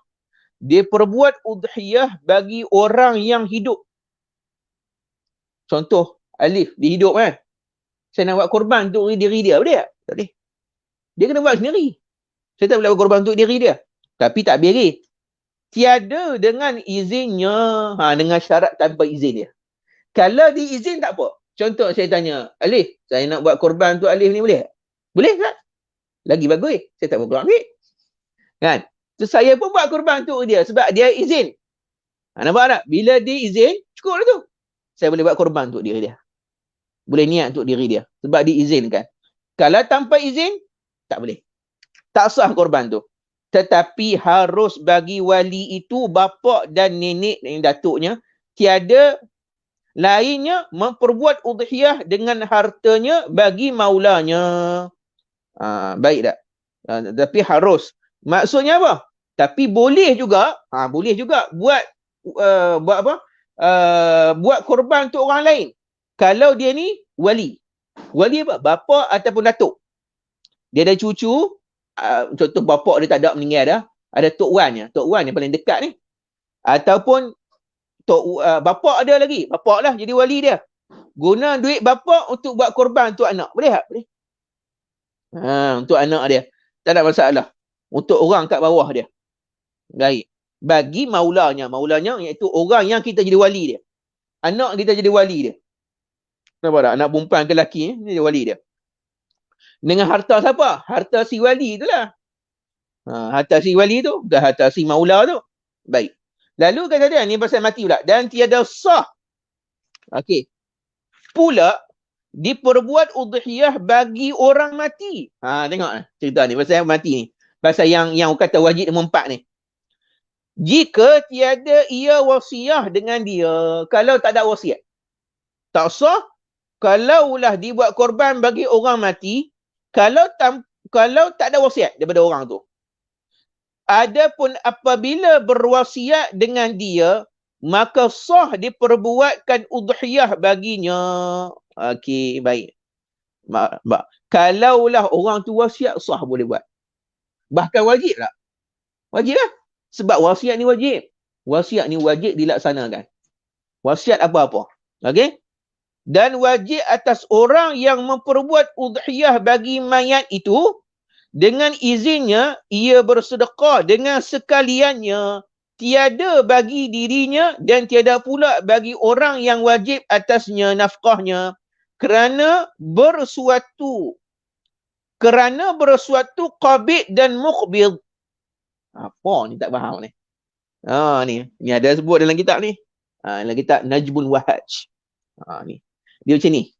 Dia perbuat udhiyah bagi orang yang hidup. Contoh, Alif, dia hidup kan? Saya nak buat korban untuk diri dia, boleh tak? Tak boleh. Dia kena buat sendiri. Saya tak boleh buat korban untuk diri dia. Tapi tak biari. Tiada dengan izinnya. Dengan syarat tanpa izin dia. Kalau diizin tak apa. Contoh saya tanya, Alif, saya nak buat korban untuk Alif ni boleh? Boleh tak? Lagi bagus. Saya tak mau keluar duit. Kan? So, saya pun buat korban untuk dia. Sebab dia izin. Nampak tak? Bila dia izin, cukup lah tu. Saya boleh buat korban untuk diri dia. Boleh niat untuk diri dia. Sebab diizinkan. Kalau tanpa izin, tak boleh. Tak sah korban tu. Tetapi harus bagi wali itu, bapa dan nenek dan datuknya, tiada lainnya memperbuat udhiyah dengan hartanya bagi maulanya. Baik tak? Tapi harus. Maksudnya apa? Tapi boleh juga buat buat apa? Buat korban untuk orang lain. Kalau dia ni wali. Wali apa? Bapa ataupun datuk. Dia ada cucu, contoh bapa dia tak ada, meninggal dah. Ada Tok Wan yang paling dekat ni. Ataupun bapa ada lagi. Bapa lah jadi wali dia. Guna duit bapa untuk buat korban untuk anak. Boleh tak? Boleh. Untuk anak dia. Tak ada masalah. Untuk orang kat bawah dia. Baik. Bagi maulanya. Maulanya iaitu orang yang kita jadi wali dia. Anak kita jadi wali dia. Nampak tak? Anak perempuan ke lelaki ni jadi wali dia. Dengan harta siapa? Harta si wali itulah. Harta si wali tu. Bukan harta si maula tu. Baik. Lalu kata dia, ni pasal mati pula. Dan tiada sah. Okey. Pula, diperbuat udhiyah bagi orang mati. Tengok cerita ni. Pasal yang mati ni. Pasal yang kata wajib nombor 4 ni. Jika tiada ia wasiat dengan dia. Kalau tak ada wasiat. Tak sah. Kalaulah dibuat korban bagi orang mati. Kalau tak ada wasiat daripada orang tu. Adapun apabila berwasiat dengan dia, maka sah diperbuatkan udhiyah baginya. Okey, baik. Kalaulah orang tu wasiat, sah boleh buat. Bahkan wajib tak? Wajib lah. Sebab wasiat ni wajib. Wasiat ni wajib dilaksanakan. Wasiat apa-apa. Okey? Dan wajib atas orang yang memperbuat udhiyah bagi mayat itu, dengan izinnya, ia bersedekah dengan sekaliannya, tiada bagi dirinya dan tiada pula bagi orang yang wajib atasnya nafkahnya, kerana bersuatu qabid dan muqbid. Apa ni tak faham ni? Ni ada sebut dalam kitab ni. Dalam kitab Najbul Wahaj. Ni. Dia macam ni.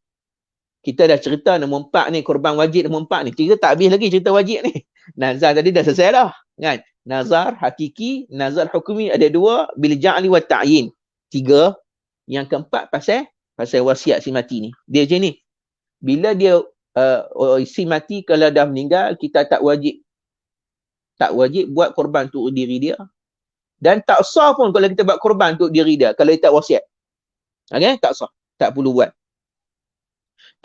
Kita dah cerita nombor 4 ni, korban wajib nombor 4 ni. Kita tak habis lagi cerita wajib ni. Nazar tadi dah selesai lah. Kan? Nazar hakiki, nazar hukumi ada 2, bil ja'li wa ta'yin. 3. Yang keempat pasal wasiat si mati ni. Dia macam ni. Bila dia si mati kalau dah meninggal, kita tak wajib buat korban untuk diri dia. Dan tak sah pun kalau kita buat korban untuk diri dia kalau dia tak wasiat. Okay? Tak sah. Tak perlu buat.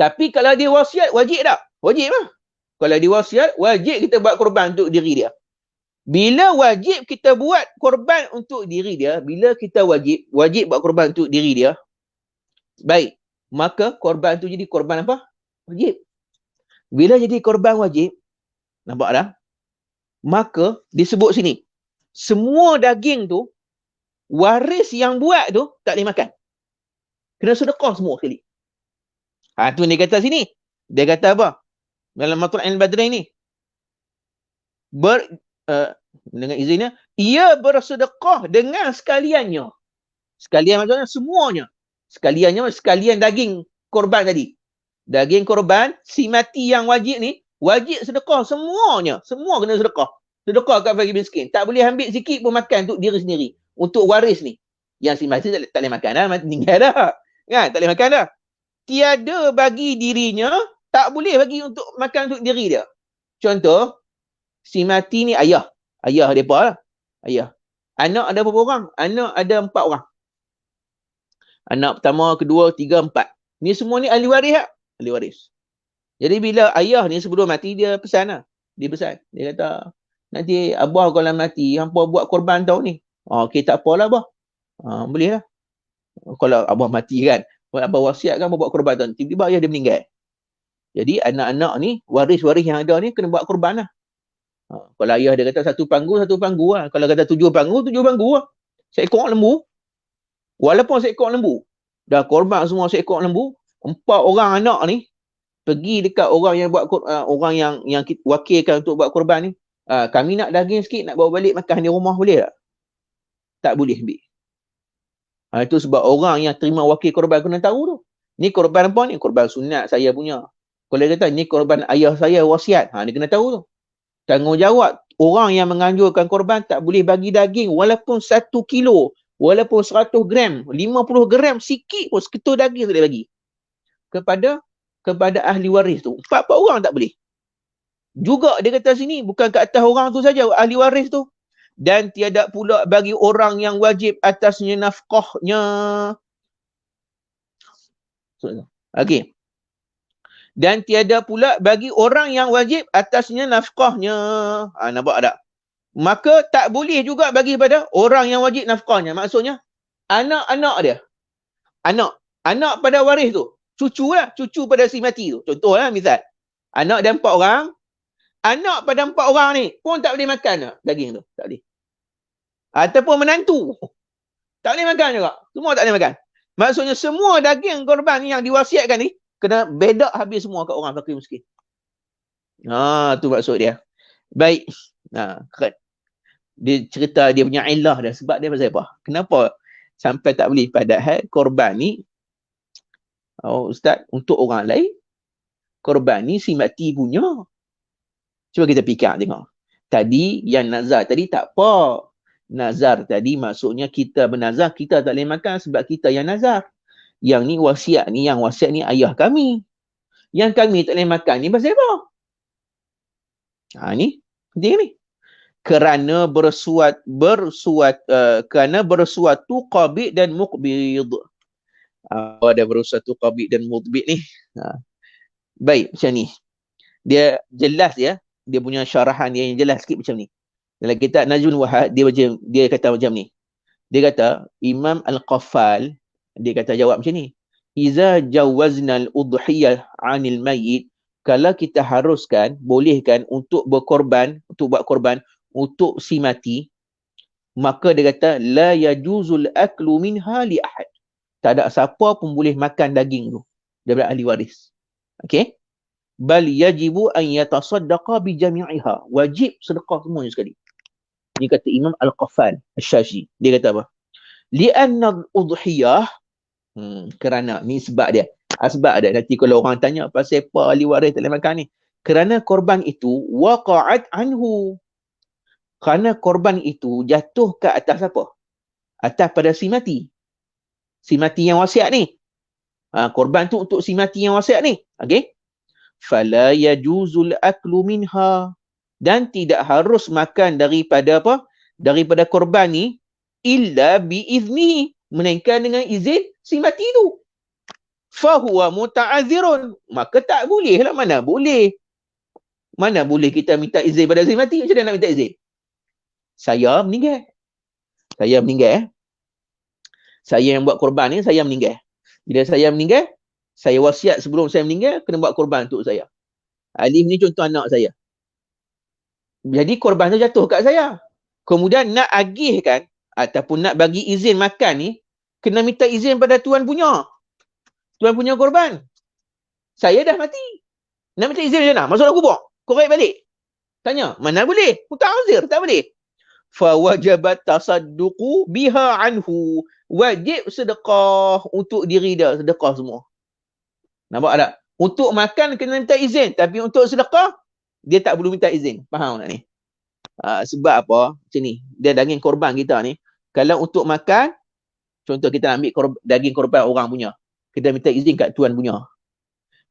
Tapi kalau dia wasiat, wajib tak? Wajib lah. Kalau dia wasiat, wajib kita buat korban untuk diri dia. Bila wajib kita buat korban untuk diri dia, bila kita wajib buat korban untuk diri dia, baik, maka korban tu jadi korban apa? Wajib. Bila jadi korban wajib, nampak dah? Maka disebut sini, semua daging tu, waris yang buat tu, tak boleh makan. Kena sedekah semua sekali. Tu dia kata sini. Dia kata apa? Dalam Matla'il Badri ni. Dengan izinnya, ia bersedekah dengan sekaliannya. Sekalian maksudnya semuanya. Sekalian daging korban tadi. Daging korban, si mati yang wajib ni, wajib sedekah semuanya. Semua kena sedekah. Sedekah kat bagi miskin. Tak boleh ambil sikit pun makan untuk diri sendiri. Untuk waris ni. Yang si mati tak boleh makan dah. Mati tinggal dah. Kan? Tak boleh makan dah. Tiada bagi dirinya, tak boleh bagi untuk makan untuk diri dia. Contoh, si mati ni ayah. Ayah mereka lah. Ayah. Anak ada berapa orang? Anak ada 4 orang. Anak pertama, kedua, 3, 4. Ni semua ni ahli waris tak? Ahli waris. Jadi bila ayah ni sebelum mati, dia pesan lah. Dia pesan. Dia kata, nanti abah kalau mati, hampa buat korban tau ni. Okey, tak apalah abah. Boleh lah. Kalau abah mati kan. Abah wasiat kan buat korban tu. Tiba-tiba ayah dia meninggal. Jadi anak-anak ni, waris-waris yang ada ni kena buat korban lah. Kalau ayah dia kata 1 panggu lah. Kalau kata 7 panggu lah. Seekor lembu. Walaupun seekor lembu. Dah korban semua seekor lembu. 4 orang anak ni, pergi dekat orang yang buat orang yang wakilkan untuk buat korban ni. Kami nak daging sikit, nak bawa balik makan di rumah, boleh tak? Tak boleh ambil. Itu sebab orang yang terima wakil korban kena tahu tu. Ni korban apa ni? Korban sunat saya punya. Kalau dia kata ni korban ayah saya wasiat. Dia kena tahu tu. Tanggungjawab orang yang menganjurkan korban tak boleh bagi daging walaupun 1 kilo, walaupun 100 gram, 50 gram sikit pun seketul daging tak boleh bagi. Kepada ahli waris tu. 4 orang tak boleh. Juga dia kata sini bukan ke atas orang tu saja ahli waris tu. Dan tiada pula bagi orang yang wajib atasnya nafkahnya. Okey. Dan tiada pula bagi orang yang wajib atasnya nafkahnya. Nampak tak? Maka tak boleh juga bagi pada orang yang wajib nafkahnya. Maksudnya, anak-anak dia. Anak pada waris tu. Cucu lah. Cucu pada si mati tu. Contohlah misal. Anak dia 4 orang. Anak pada 4 orang ni pun tak boleh makan tak? Daging tu. Tak boleh. Ataupun menantu. Tak boleh makan juga. Semua tak boleh makan. Maksudnya semua daging korban yang diwasiatkan ni kena bedak habis semua kat orang fakir miskin. Tu maksud dia. Baik. Dia cerita dia punya ilah dia. Sebab dia pasal apa? Kenapa sampai tak boleh? Padahal korban ni, Ustaz, untuk orang lain, korban ni si mati punya. Cuba kita fikir tengok. Tadi yang nazar tadi tak apa. Nazar tadi maksudnya kita bernazar, kita tak boleh makan sebab kita yang nazar. Yang ni wasiat ni, yang wasiat ni ayah kami. Yang kami tak boleh makan ni pasal apa? Ni penting ni. Kerana bersuatu qabid dan muqbid. Ada bersuatu qabid dan muqbid ni. Baik, macam ni. Dia jelas ya. Dia punya syarahan dia yang jelas sikit macam ni. Dalam kitab Najul Wahad, dia kata macam ni. Dia kata, Imam Al-Qaffal, dia kata jawab macam ni. Iza jawazna al-udhiyah 'anil mayyit, kalau kita haruskan, bolehkan untuk berkorban, untuk buat korban untuk si mati, maka dia kata la yajuzul aklu minha li ahad. Tak ada siapa pun boleh makan daging tu daripada ahli waris. Okey? Bal yajibu an yatasaddaqa bi jami'iha. Wajib sedekah semuanya sekali. Ini kata Imam Al-Qaffal Asy-Syashi. Dia kata apa? Li'anna al-udhiyah, kerana ni sebab dia. Sebab dia nanti kalau orang tanya pasal apa ahli waris tak boleh makan ni. Kerana korban itu waqa'at anhu. Kerana korban itu jatuh ke atas apa? Atas pada si mati. Si mati yang wasiat ni. Korban tu untuk si mati yang wasiat ni. Okey? Fala yajuzul aklu minha. Dan tidak harus makan daripada apa? Daripada korban ni illa biizni, melainkan dengan izin si mati tu. Fahuwa muta'adzirun. Maka tak boleh lah. Mana boleh? Mana boleh kita minta izin pada si mati? Macam mana nak minta izin? Saya meninggal. Saya yang buat korban ni, saya meninggal. Bila saya meninggal, saya wasiat sebelum saya meninggal, kena buat korban untuk saya. Alif ni contoh anak saya. Jadi korban tu jatuh kat saya. Kemudian nak agihkan, ataupun nak bagi izin makan ni, kena minta izin pada tuan punya. Tuan punya korban. Saya dah mati. Nak minta izin macam mana? Masuk dalam kubur. Korek balik. Tanya, mana boleh? Muta'azir, tak boleh. Fawajabat tasadduqu biha anhu. Wajib sedekah untuk diri dia. Sedekah semua. Nampak tak? Untuk makan kena minta izin. Tapi untuk sedekah, dia tak perlu minta izin. Faham tak ni? Sebab apa? Macam ni. Dia daging korban kita ni. Kalau untuk makan, contoh kita ambil daging korban orang punya. Kita minta izin kat tuan punya.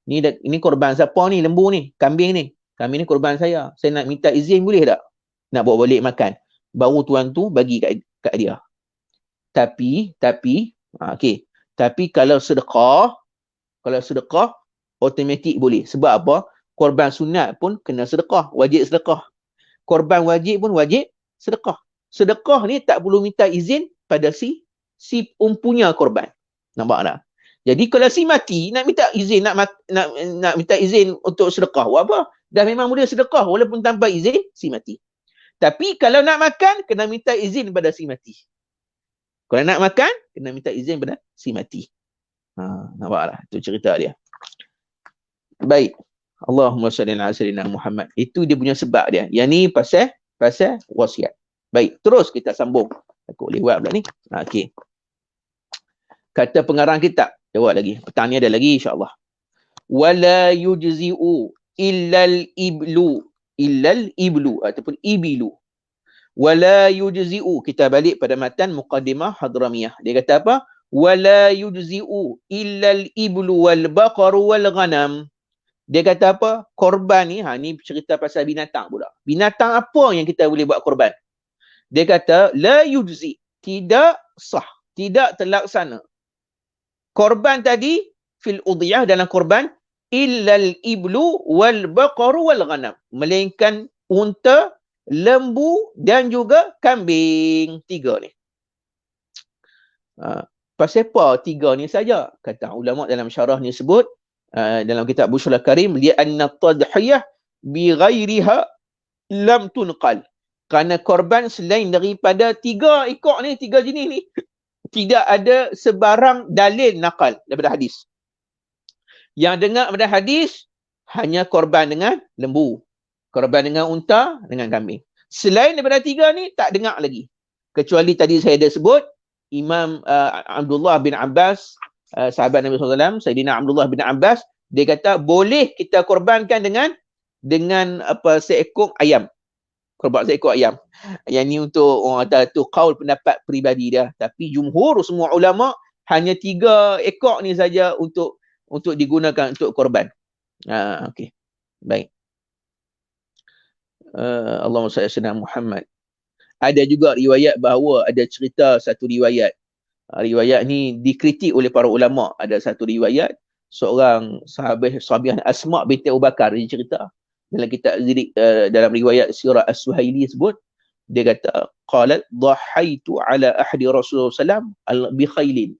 Ini korban siapa ni? Lembu ni. Kambing ni. Kambing ni korban saya. Saya nak minta izin boleh tak? Nak bawa balik makan. Baru tuan tu bagi kat dia. Tapi, okey. Tapi kalau sedekah, automatik boleh. Sebab apa? Korban sunat pun kena sedekah. Wajib sedekah. Korban wajib pun wajib sedekah. Sedekah ni tak perlu minta izin pada si punya korban. Nampak tak? Jadi kalau si mati nak minta izin, nak minta izin untuk sedekah, buat apa? Dah memang boleh sedekah walaupun tanpa izin si mati. Tapi kalau nak makan, kena minta izin pada si mati. Kalau nak makan, kena minta izin pada si mati. Nampaklah. Itu cerita dia. Baik. Allahumma salli ala sayyidina Muhammad. Itu dia punya sebab dia. Yang ni pasal wasiat. Baik. Terus kita sambung. Aku lewat pula ni. Okey. Kata pengarang kitab. Jawab lagi. Petang ni ada lagi insyaAllah. Wala yujzi'u illal iblu ataupun ibilu. Wala yujzi'u. Kita balik pada matan Muqaddimah Hadramiyah. Dia kata apa? Wala yujzi'u illal iblu wal baqaru wal ghanam. Dia kata apa? Korban ni, ni cerita pasal binatang pula. Binatang apa yang kita boleh buat korban? Dia kata, la yujzi. Tidak sah. Tidak terlaksana. Korban tadi, fil udhiyah dalam korban, illal iblu wal baqaru wal ghanam. Melainkan unta, lembu dan juga kambing. 3 ni. Pasal apa 3 ni saja? Kata ulama dalam syarah ni sebut, dalam kitab Bushrul Karim, li'anna tadhiyah bi ghairiha lam tunqal. Kerana korban selain daripada 3 ekor ni, 3 jenis ni, tidak ada sebarang dalil nakal daripada hadis. Yang dengar daripada hadis hanya korban dengan lembu, korban dengan unta, dengan kambing. Selain daripada 3 ni tak dengar lagi. Kecuali tadi saya dah sebut Imam Abdullah bin Abbas, sahabat Nabi SAW, Sayyidina Abdullah bin Abbas, dia kata boleh kita korbankan dengan seekor ayam. Korban seekor ayam. Yang ni untuk orang kata tu qaul pendapat peribadi dia. Tapi jumhur semua ulama hanya 3 ekor ni saja untuk digunakan untuk korban. Okey. Baik. Allahumma salli ala Muhammad. Ada juga riwayat bahawa ada cerita satu riwayat. Riwayat ni dikritik oleh para ulama. Ada satu riwayat seorang sahabiah Asma binti Abu Bakar dia cerita dalam kitab dalam riwayat Sirah As-Suhaili sebut, dia kata qalat dhahaitu ala ahdi Rasulullah sallam bi khailin.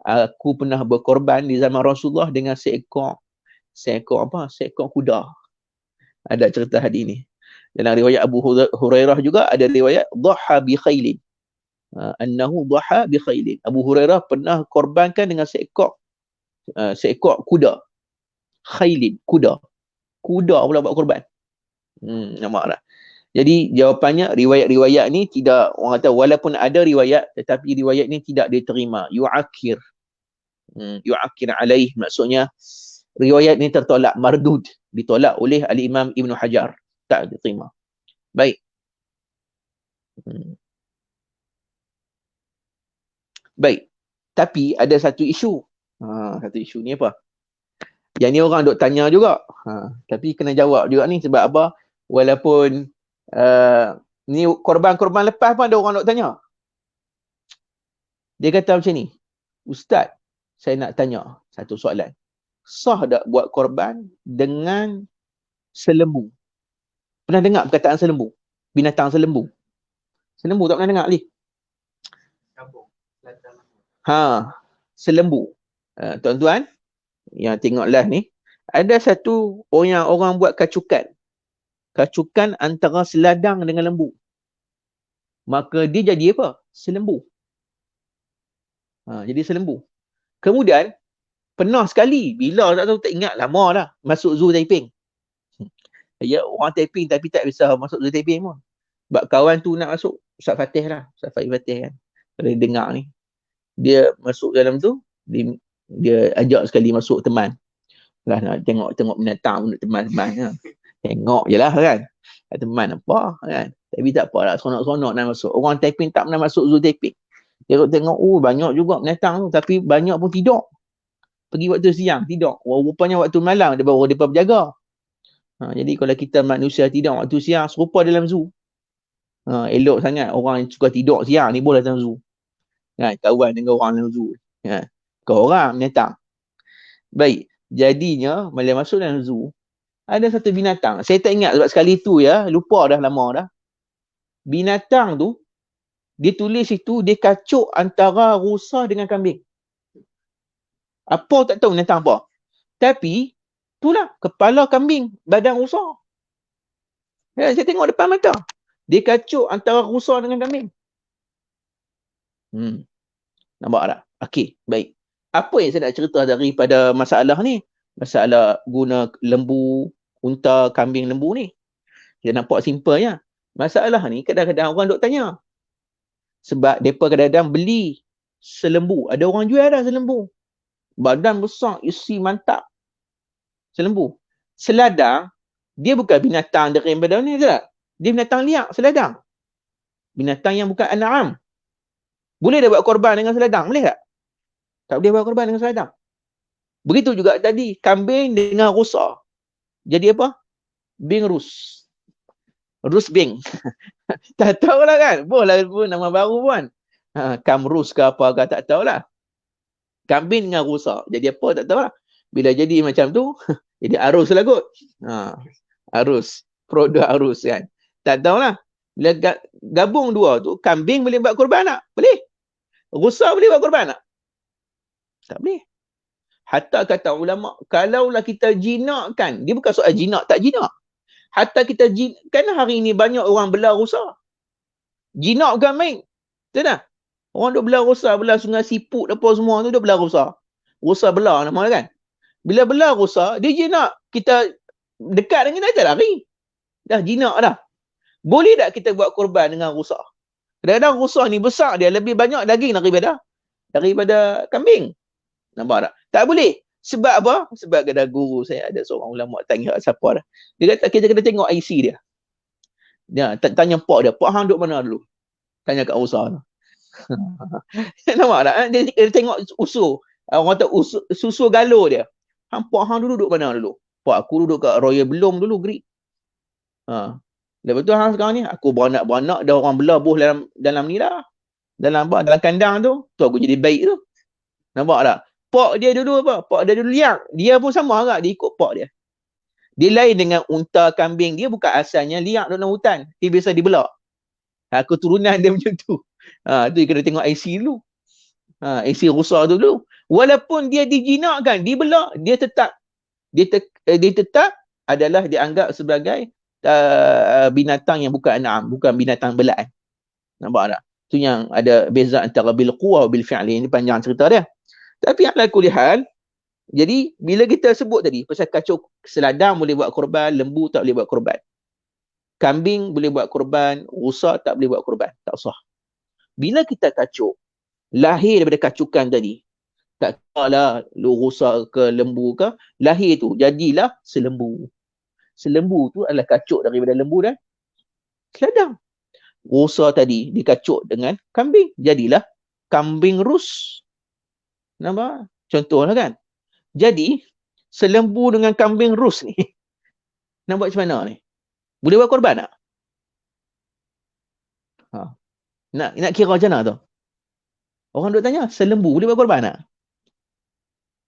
Aku pernah berkorban di zaman Rasulullah dengan seekor kuda. Ada cerita hadis ni. Dalam riwayat Abu Hurairah juga ada riwayat dhaha bi khailin. Annahu dhaha bi khailin. Abu Hurairah pernah korbankan dengan seekor kuda. Khailin, kuda. Kuda pula buat korban. Nampak tak? Jadi jawapannya riwayat-riwayat ni tidak, orang kata walaupun ada riwayat tetapi riwayat ni tidak diterima. Yu'akir alaih, maksudnya riwayat ni tertolak, mardud, ditolak oleh Al-Imam Ibn Hajar, tak diterima. Baik. Baik. Tapi ada satu isu. Satu isu ni apa? Yang ni orang duk tanya juga. Tapi kena jawab juga ni sebab apa? Walaupun ni korban-korban lepas pun ada orang duk tanya. Dia kata macam ni, Ustaz, saya nak tanya satu soalan. Sah tak buat korban dengan selembu? Pernah dengar perkataan selembu? Binatang selembu? Selembu tak pernah dengar ni? Selembu. Tuan-tuan yang tengok live ni, ada satu orang buat kacukan antara seladang dengan lembu. Maka dia jadi apa? Selembu. Jadi selembu. Kemudian pernah sekali, bila tak tahu, tak ingat, lama dah, masuk Zoo Taiping. Ya, orang Taiping tapi tak bisa masuk Zoo Taiping pun. Sebab kawan tu nak masuk, Ustaz Fatih lah, Ustaz Fatih kan. Kalau dia dengar ni, dia masuk dalam tu, dia ajak sekali masuk teman lah, nak tengok binatang, teman-teman kan. Tengok je lah kan, teman apa kan, tapi tak apa lah, seronok-seronok nak masuk. Orang Taiping tak pernah masuk Zoo Taiping. Dia tengok, banyak juga binatang tu, tapi banyak pun tidur. Pergi waktu siang, tidur. Rupanya waktu malam dia baru mereka berjaga. Jadi kalau kita manusia tidur waktu siang, serupa dalam zoo. Elok sangat orang yang suka tidur siang ni boleh dalam zoo. Kawan dengan orang dalam zoo. Kau orang binatang. Baik, jadinya bila masuk dalam zoo, ada satu binatang. Saya tak ingat sebab sekali tu ya, lupa dah lama dah. Binatang tu, dia tulis itu, dia kacuk antara rusa dengan kambing. Apa tak tahu binatang apa. Tapi, itulah, kepala kambing, badan rusa. Ya, saya tengok depan mata. Dia kacuk antara rusa dengan kambing. Nampak tak? Okey, baik. Apa yang saya nak cerita daripada masalah ni? Masalah guna lembu, unta, kambing, lembu ni. Kita nampak simple ya. Masalah ni kadang-kadang orang duk tanya. Sebab mereka kadang-kadang beli selembu. Ada orang jual dah selembu. Badan besar, isi mantap. Selembu. Seladang, dia bukan binatang daripada ni tak? Dia binatang liar, seladang. Binatang yang bukan an'am. Boleh dia buat korban dengan seladang? Boleh tak? Tak boleh buat korban dengan seladang. Begitu juga tadi, kambing dengan rusa. Jadi apa? Bing rus. Rus bing. Tak tahulah kan. Boleh pun nama baru pun. Kamrus ke apa ke tak tahulah. Kambing dengan rusa. Jadi apa tak tahulah. Bila jadi macam tu, jadi arus lah kot. Arus. Produk arus kan. Tak tahulah. Bila gabung dua tu, kambing boleh buat korban tak? Boleh. Rusa boleh buat korban tak? Tak boleh. Hatta kata ulama, kalaulah kita jinakkan, dia bukan soal jinak tak jinak. Hatta kita kan hari ini banyak orang belah rusa. Jinak bukan main. Betul tak? Orang duk belah rusa, belah Sungai Siput apa semua tu, duk belah rusa. Rusa belah nama kan. Bila belah rusa, dia jinak. Kita dekat dengan kita lari. Dah jinak dah. Boleh tak kita buat korban dengan rusa? Kadang-kadang rusa ni besar, dia lebih banyak daging daripada kambing. Nampak tak? Tak boleh. Sebab apa? Sebab ada guru saya, ada seorang ulama tanya siapa dah. Dia kata kita kena tengok IC dia. Dia tanya pak dia, pak hang duk mana dulu? Tanya kat rusa tu. Nampak tak? Dia tengok usul. Orang kata susu galo dia. Pak hang dulu duduk mana dulu? Pak aku duduk kat Royal Belum dulu, Greek. Lepas tu hang sekarang ni, aku beranak dah orang belabuh dalam ni dah. Dalam kandang tu aku jadi baik tu. Nampak tak? Pak dia dulu apa? Pak dia dulu liang. Dia pun sama agak, dia ikut pak dia. Dia lain dengan unta, kambing. Dia bukan asalnya liang dalam hutan. Dia biasa dibelah. Keturunan dia macam tu. Tu kena tengok IC dulu. IC rusa tu dulu. Walaupun dia dijinakkan, dibelah, dia tetap adalah dianggap sebagai binatang yang bukan an'am, bukan binatang belaan. Nampak tak? Tu yang ada beza antara bil quwa bil fi'li. Ini panjang cerita dia. Tapi ala kulli hal, jadi bila kita sebut tadi pasal kacau seladang boleh buat korban, lembu tak boleh buat korban. Kambing boleh buat korban, rusa tak boleh buat korban. Tak usah. Bila kita kacau, lahir daripada kacukan tadi, tak kala rusa ke lembu ke, lahir tu jadilah selembu. Selembu tu adalah kacuk daripada lembu dan seladang. Rusa tadi dikacuk dengan kambing, jadilah kambing rus. Nampak? Contohlah kan. Jadi, selembu dengan kambing rus ni, nak buat macam mana ni? Boleh buat korban tak? Nak kira macam mana tu? Orang duk tanya, selembu boleh buat korban tak?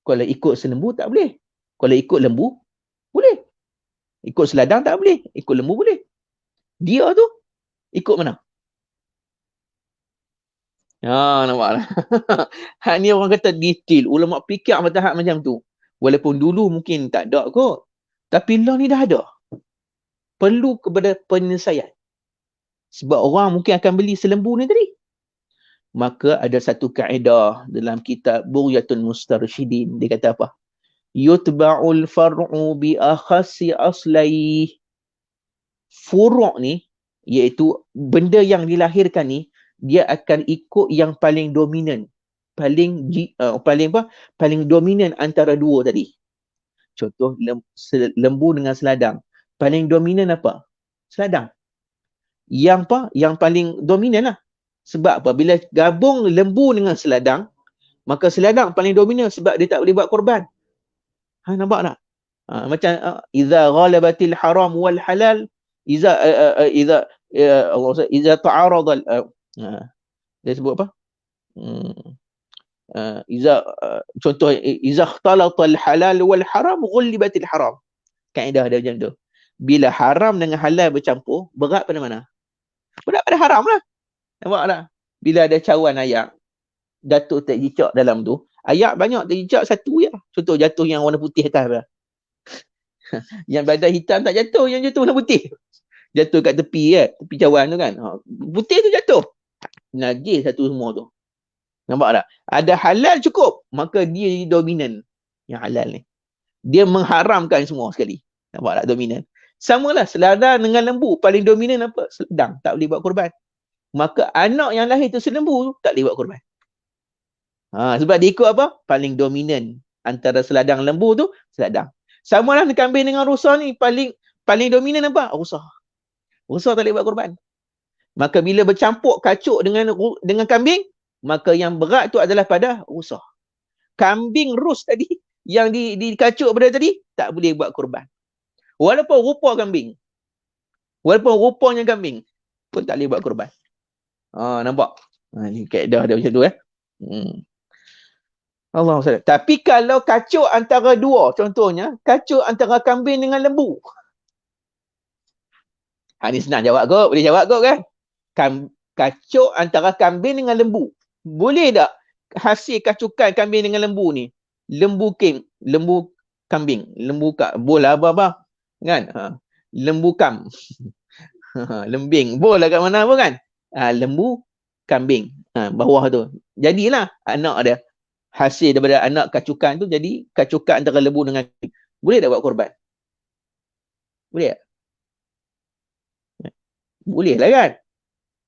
Kalau ikut selembu tak boleh. Kalau ikut lembu, boleh. Ikut seladang tak boleh. Ikut lembu boleh. Dia tu, ikut mana? Nampak lah. Hak ni orang kata detail. Ulama fikir tahap macam tu. Walaupun dulu mungkin tak ada kot. Tapi lah ni dah ada. Perlu kepada penyelesaian. Sebab orang mungkin akan beli selembu ni tadi. Maka ada satu kaedah dalam kitab Bughyatul Mustarsyidin. Dia kata apa? Yutba'ul far'u bi akhasi aslai. Furu' ni, iaitu benda yang dilahirkan ni, dia akan ikut yang paling dominan. Paling dominan antara dua tadi. Contoh lembu dengan seladang. Paling dominan apa? Seladang. Yang paling dominan lah. Sebab apa? Bila gabung lembu dengan seladang, maka seladang paling dominan sebab dia tak boleh buat korban. Nampak tak? Macam iza ghalabatil haram wal halal, iza ta'arada dia sebut apa? Contoh iza ikhtalatal halal wal haram ghulibatil haram. Kaedah dia macam tu. Bila haram dengan halal bercampur, berat pada mana? Berat pada haram lah. Nampak tak? Bila ada cawan ayak, jatuh terjicak dalam tu, ayak banyak terjicak satu je. Contoh jatuh yang warna putih atas lah. Yang badan hitam tak jatuh, yang jatuh warna putih. Jatuh kat tepi kan, tepi cawan tu kan. Putih tu jatuh. Najis satu semua tu. Nampak tak? Ada halal cukup, maka dia dominan yang halal ni. Dia mengharamkan semua sekali. Nampak tak? Dominan. Samalah seladang dengan lembu. Paling dominan apa? Seladang. Tak boleh buat korban. Maka anak yang lahir tu selembu tak boleh buat korban. Sebab dia ikut apa? Paling dominan antara seladang lembu tu, seladang. Samalah kambing dengan rusa ni. Paling dominan apa? Rusa. Rusa tak boleh buat korban. Maka bila bercampur kacuk dengan kambing, maka yang berat tu adalah pada rusa. Kambing rus tadi, yang dikacuk pada tadi, tak boleh buat korban. Walaupun rupa kambing. Walaupun rupanya kambing. pun tak boleh buat korban. Nampak? Ni kaedah dia macam tu Allah SWT. Tapi kalau kacuk antara dua, contohnya kacuk antara kambing dengan lembu. Ni senang jawab kot, boleh jawab kot kan? Kacuk antara kambing dengan lembu. Boleh tak hasil kacukan kambing dengan lembu ni? Lembu kambing, lembu bola apa kan? Lembu kam. Lembing, bola kat mana pun kan? Lembu kambing. Bawah tu. Jadilah anak dia. Hasil daripada anak kacukan tu jadi kacukan antara lembu dengan kambing. Boleh tak buat korban? Boleh tak? Boleh lah kan?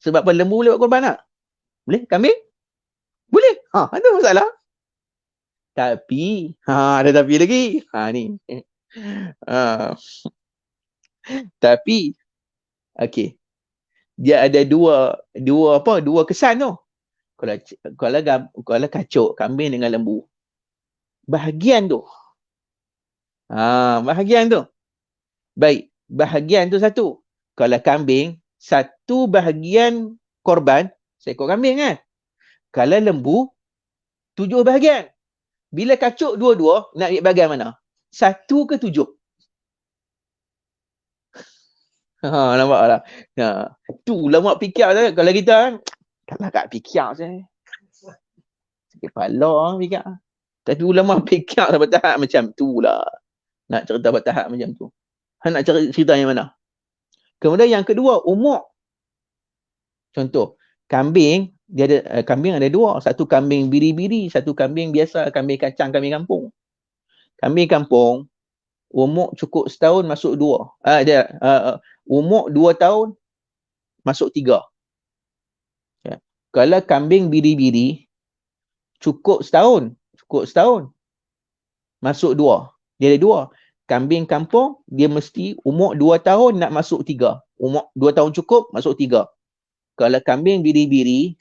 Sebab apa lembu boleh buat korban tak? Boleh? Kambing? Boleh. Itu masalah. Tapi, ada tapi lagi. Ni. Tapi, okey. Dia ada dua kesan tu. Kalau kacuk kambing dengan lembu. Bahagian tu. Bahagian tu. Baik, bahagian tu satu. Kalau kambing, satu bahagian korban, seekor kambing kan. Kalau lembu, 7 bahagian. Bila kacuk dua-dua, nak ambil bahagian mana? 1 ke 7? Nampak tak? Tu lama fikir tak? Kalau kita kan, kalau kat fikir saya. Sakit kepala fikir. Tapi ulama fikir sampai tahap macam tu lah. Nak cerita sampai tahap macam tu. Nak cerita yang mana? Kemudian yang kedua, umur. Contoh, kambing, dia ada kambing ada dua. Satu kambing biri-biri, satu kambing biasa, kambing kacang, kambing kampung. Kambing kampung, umur cukup setahun masuk 2. Umur 2 tahun masuk 3. Kalau kambing biri-biri, cukup setahun masuk 2. Dia ada 2. Kambing kampung, dia mesti umur 2 tahun nak masuk 3. Umur 2 tahun cukup, masuk 3. Kalau kambing biri-biri,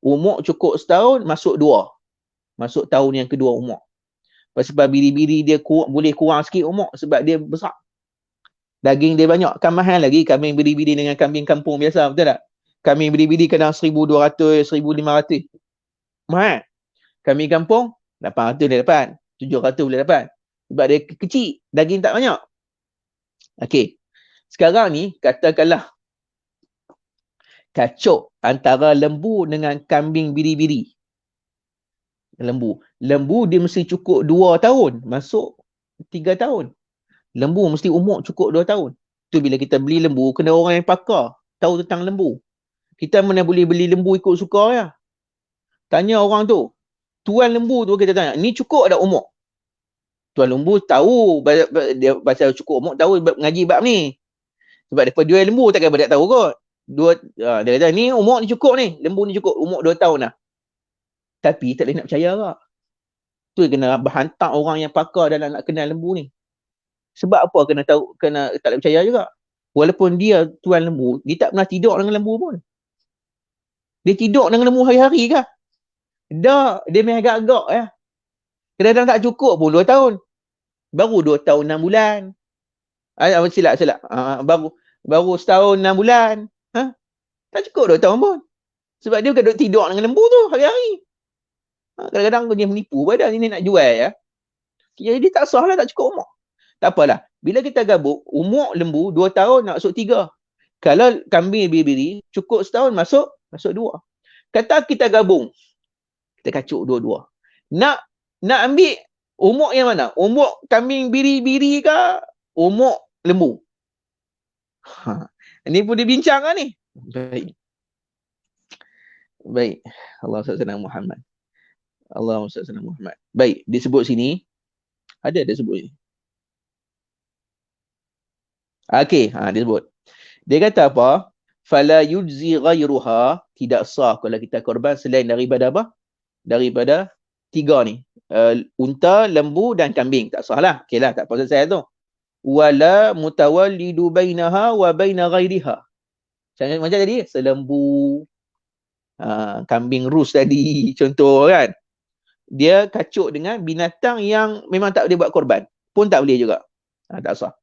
umur cukup setahun, masuk 2. Masuk tahun yang kedua umur. Sebab biri-biri dia boleh kurang sikit umur sebab dia besar. Daging dia banyak. Kan mahal lagi kambing biri-biri dengan kambing kampung biasa, betul tak? Kambing biri-biri kadang 1,200, 1,500. Mahal. Kambing kampung, 800 dia dapat. 700 boleh dapat. Sebab dia kecil, daging tak banyak. Okey. Sekarang ni, katakanlah kacuk antara lembu dengan kambing biri-biri. Lembu dia mesti cukup 2 tahun, masuk 3 tahun. Lembu mesti umur cukup 2 tahun. Tu bila kita beli lembu, kena orang yang pakar, tahu tentang lembu. Kita mana boleh beli lembu ikut suka ya. Tanya orang tu, tuan lembu tu kita tanya, ni cukup ada umur? Tuan lembu tahu, dia pasal cukup umur, tahu ngaji bab ni. Sebab dia jual lembu, takkan dia tahu kot. Dia kata, ni umur ni cukup ni. Lembu ni cukup, umur 2 tahun lah. Tapi tak boleh nak percaya tak? Tu kena berhantar orang yang pakar dalam nak kenal lembu ni. Sebab apa kena tahu, tak boleh percaya juga. Walaupun dia tuan lembu, dia tak pernah tidur dengan lembu pun. Dia tidur dengan lembu hari-hari kah? Dah, dia main agak-agak ya. Kadang-kadang tak cukup pun 2 tahun. Baru 2 tahun 6 bulan. Silap. Baru setahun 6 bulan. Tak cukup 2 tahun pun. Sebab dia bukan duduk tidur dengan lembu tu hari-hari. Kadang-kadang dia menipu padahal ini nak jual ya. Jadi tak sah lah, tak cukup umur. Tak apalah. Bila kita gabung, umur lembu 2 tahun nak masuk 3. Kalau kambing biri-biri, cukup setahun masuk 2. Kata kita gabung. Kita kacuk dua-dua. Nak ambil umur yang mana? Umur kambing biri-biri ke umur lembu? Ini pun dibincang ni. Baik. Allahumma salli ala Muhammad. Allahumma salli ala Muhammad. Baik, disebut sini. Ada sebut ni. Okey, disebut. Dia kata apa? Fala yujzi ghairuha, tidak sah kalau kita korban selain daripada apa? Daripada 3 ni. Unta, lembu dan kambing. Tak sah lah. Okeylah, tak apa selesai tu. Wala mutawallidu bainaha wa baina ghairiha. Macam tadi, selembu, kambing Rus tadi, contoh kan. Dia kacuk dengan binatang yang memang tak boleh buat korban. Pun tak boleh juga. Tak sah.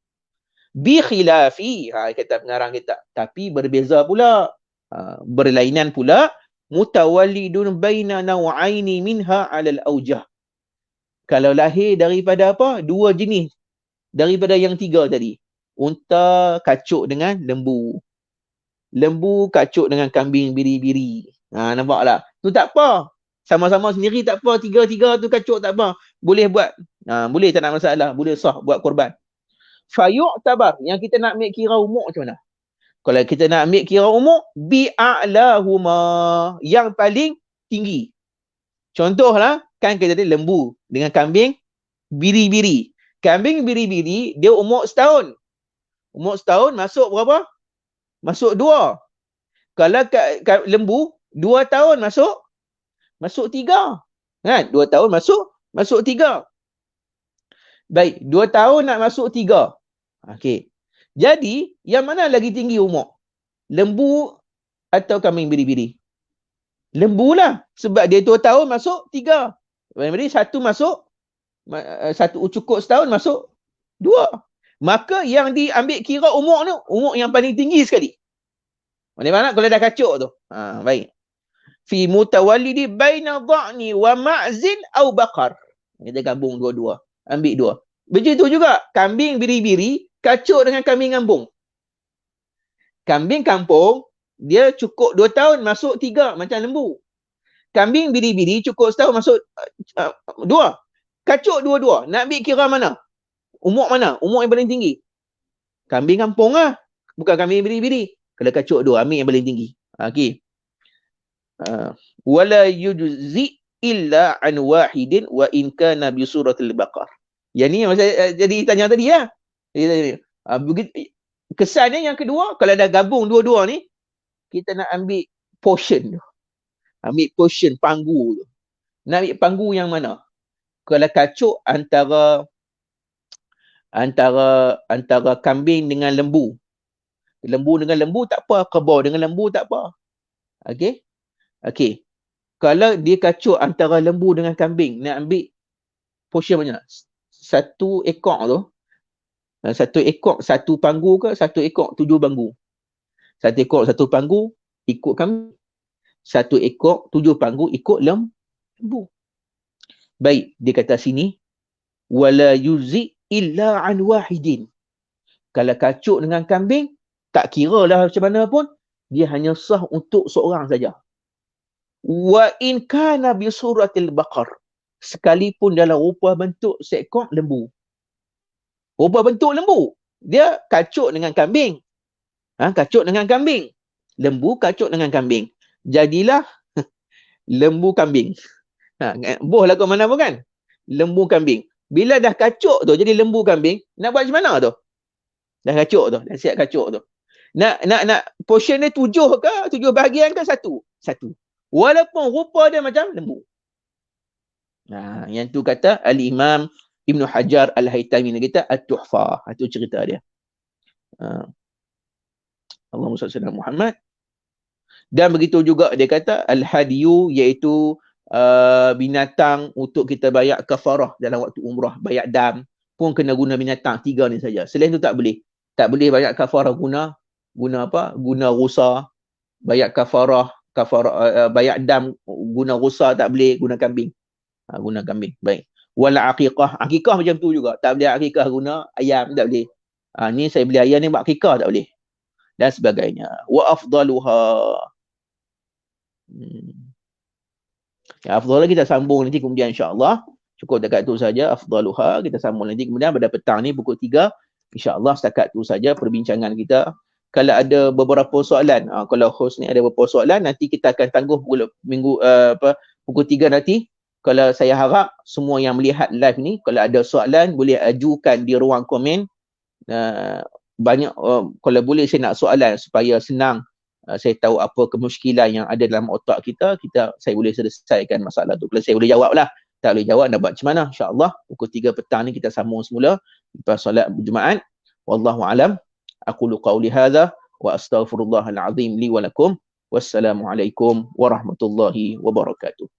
Bi khilafi, kata pengarang kita. Tapi berbeza pula. Berlainan pula mutawallidun baina naw'aini minha 'ala al-awjah. Kalau lahir daripada apa? Dua jenis daripada yang tiga tadi. Unta kacuk dengan lembu. Lembu kacuk dengan kambing biri-biri. Nampaklah. Tu tak apa. Sama-sama sendiri tak apa. Tiga-tiga tu kacuk tak apa. Boleh buat. Boleh, tak nak masalah. Boleh sah buat korban. Fayu'tabar. Yang kita nak ambil kira umur macam mana? Kalau kita nak ambil kira umur, bi'a'lahuma. Yang paling tinggi. Contohlah, kan kita ada lembu dengan kambing biri-biri. Kambing biri-biri, dia umur setahun. Umur setahun masuk berapa? Masuk 2. Kalau lembu 2 tahun masuk 3. Kan? 2 tahun masuk 3. Baik, 2 tahun nak masuk 3. Okey. Jadi, yang mana lagi tinggi umur? Lembu atau kambing biri-biri? Lembu lah. Sebab dia 2 tahun masuk 3. Jadi, satu cukup setahun masuk 2. Maka yang diambil kira umur tu, umur yang paling tinggi sekali. Mana kalau dah kacuk tu. Baik. Fi mutawallidi baina dha'ni wa ma'zin au baqar. Kita gabung dua-dua. Ambil 2. Begitu juga kambing biri-biri kacuk dengan kambing kampung. Kambing kampung dia cukup 2 tahun masuk 3 macam lembu. Kambing biri-biri cukup setahun masuk 2. Kacuk dua-dua. Nak ambil kira mana? Umur mana? Umur yang paling tinggi. Kambing kampung lah. Bukan kambing biri-biri. Kalau kacuk 2, ambil yang paling tinggi. Okey. Wala yujzi illa an wahidin wa in kana bi suratil baqar. Yang ni yang saya jadi tanya tadi lah. Kesannya yang kedua, kalau dah gabung dua-dua ni, kita nak ambil portion tu. Ambil portion panggu tu. Nak ambil panggu yang mana? Kalau kacuk antara kambing dengan lembu. Lembu dengan lembu tak apa, kerbau dengan lembu tak apa. Okey? Okey. Kalau dia kacuk antara lembu dengan kambing, nak ambil portion banyak. Satu ekor tu, satu ekor satu panggu ke, satu ekor 7 panggu. Satu ekor satu panggu ikut kambing. Satu ekor 7 panggu ikut lembu. Baik, dia kata sini wala yuzi illa an wahidin. Kalau kacuk dengan kambing, tak kira lah macam mana pun, dia hanya sah untuk seorang saja. Wa in kana bi suratil baqar. Sekalipun dalam rupa bentuk seekor lembu. Rupa bentuk lembu. Dia kacuk dengan kambing. Kacuk dengan kambing. Lembu kacuk dengan kambing. Jadilah lembu kambing. Boh lagu mana pun kan? Lembu kambing. Bila dah kacuk tu jadi lembu kambing, nak buat macam mana tu? Dah kacuk tu, dah siap kacuk tu. Nak portion dia 7 ke? 7 bahagian ke 1? 1. Walaupun rupa dia macam lembu. Yang tu kata Al-Imam Ibn Hajar Al-Haytami ni kata At-Tuhfah. Itu cerita dia. Allahumma salli ala Muhammad. Dan begitu juga dia kata Al-Hadiyu, iaitu binatang untuk kita bayar kafarah dalam waktu umrah, bayar dam pun kena guna binatang 3 ni saja. Selain tu tak boleh. Tak boleh bayar kafarah guna apa? Guna rusa. Bayar kafarah bayar dam guna rusa tak boleh, guna kambing. Guna kambing. Baik. Wala aqiqah. Aqiqah macam tu juga. Tak boleh aqiqah guna ayam, tak boleh. Ni saya beli ayam ni buat aqiqah, tak boleh. Dan sebagainya. Wa afdaluha. Afdaluha kita sambung nanti kemudian insya-Allah. Cukup dekat tu saja afdaluha. Kita sambung nanti kemudian pada petang ni pukul 3. Insya-Allah setakat tu saja perbincangan kita. Kalau ada beberapa soalan, kalau host ni ada beberapa soalan, nanti kita akan tangguh pukul 3 nanti. Kalau saya harap semua yang melihat live ni, kalau ada soalan boleh ajukan di ruang komen. Banyak kalau boleh saya nak soalan supaya senang saya tahu apa kemusykilan yang ada dalam otak kita, saya boleh selesaikan masalah tu. Kalau saya boleh jawab lah. Tak boleh jawab, nak buat macam mana? InsyaAllah pukul 3 petang ni kita sambung semula lepas solat berjemaat. Wallahu alam. Aqulu qawli hadha wa astaghfirullahal azim li wa lakum. Wassalamualaikum warahmatullahi wabarakatuh.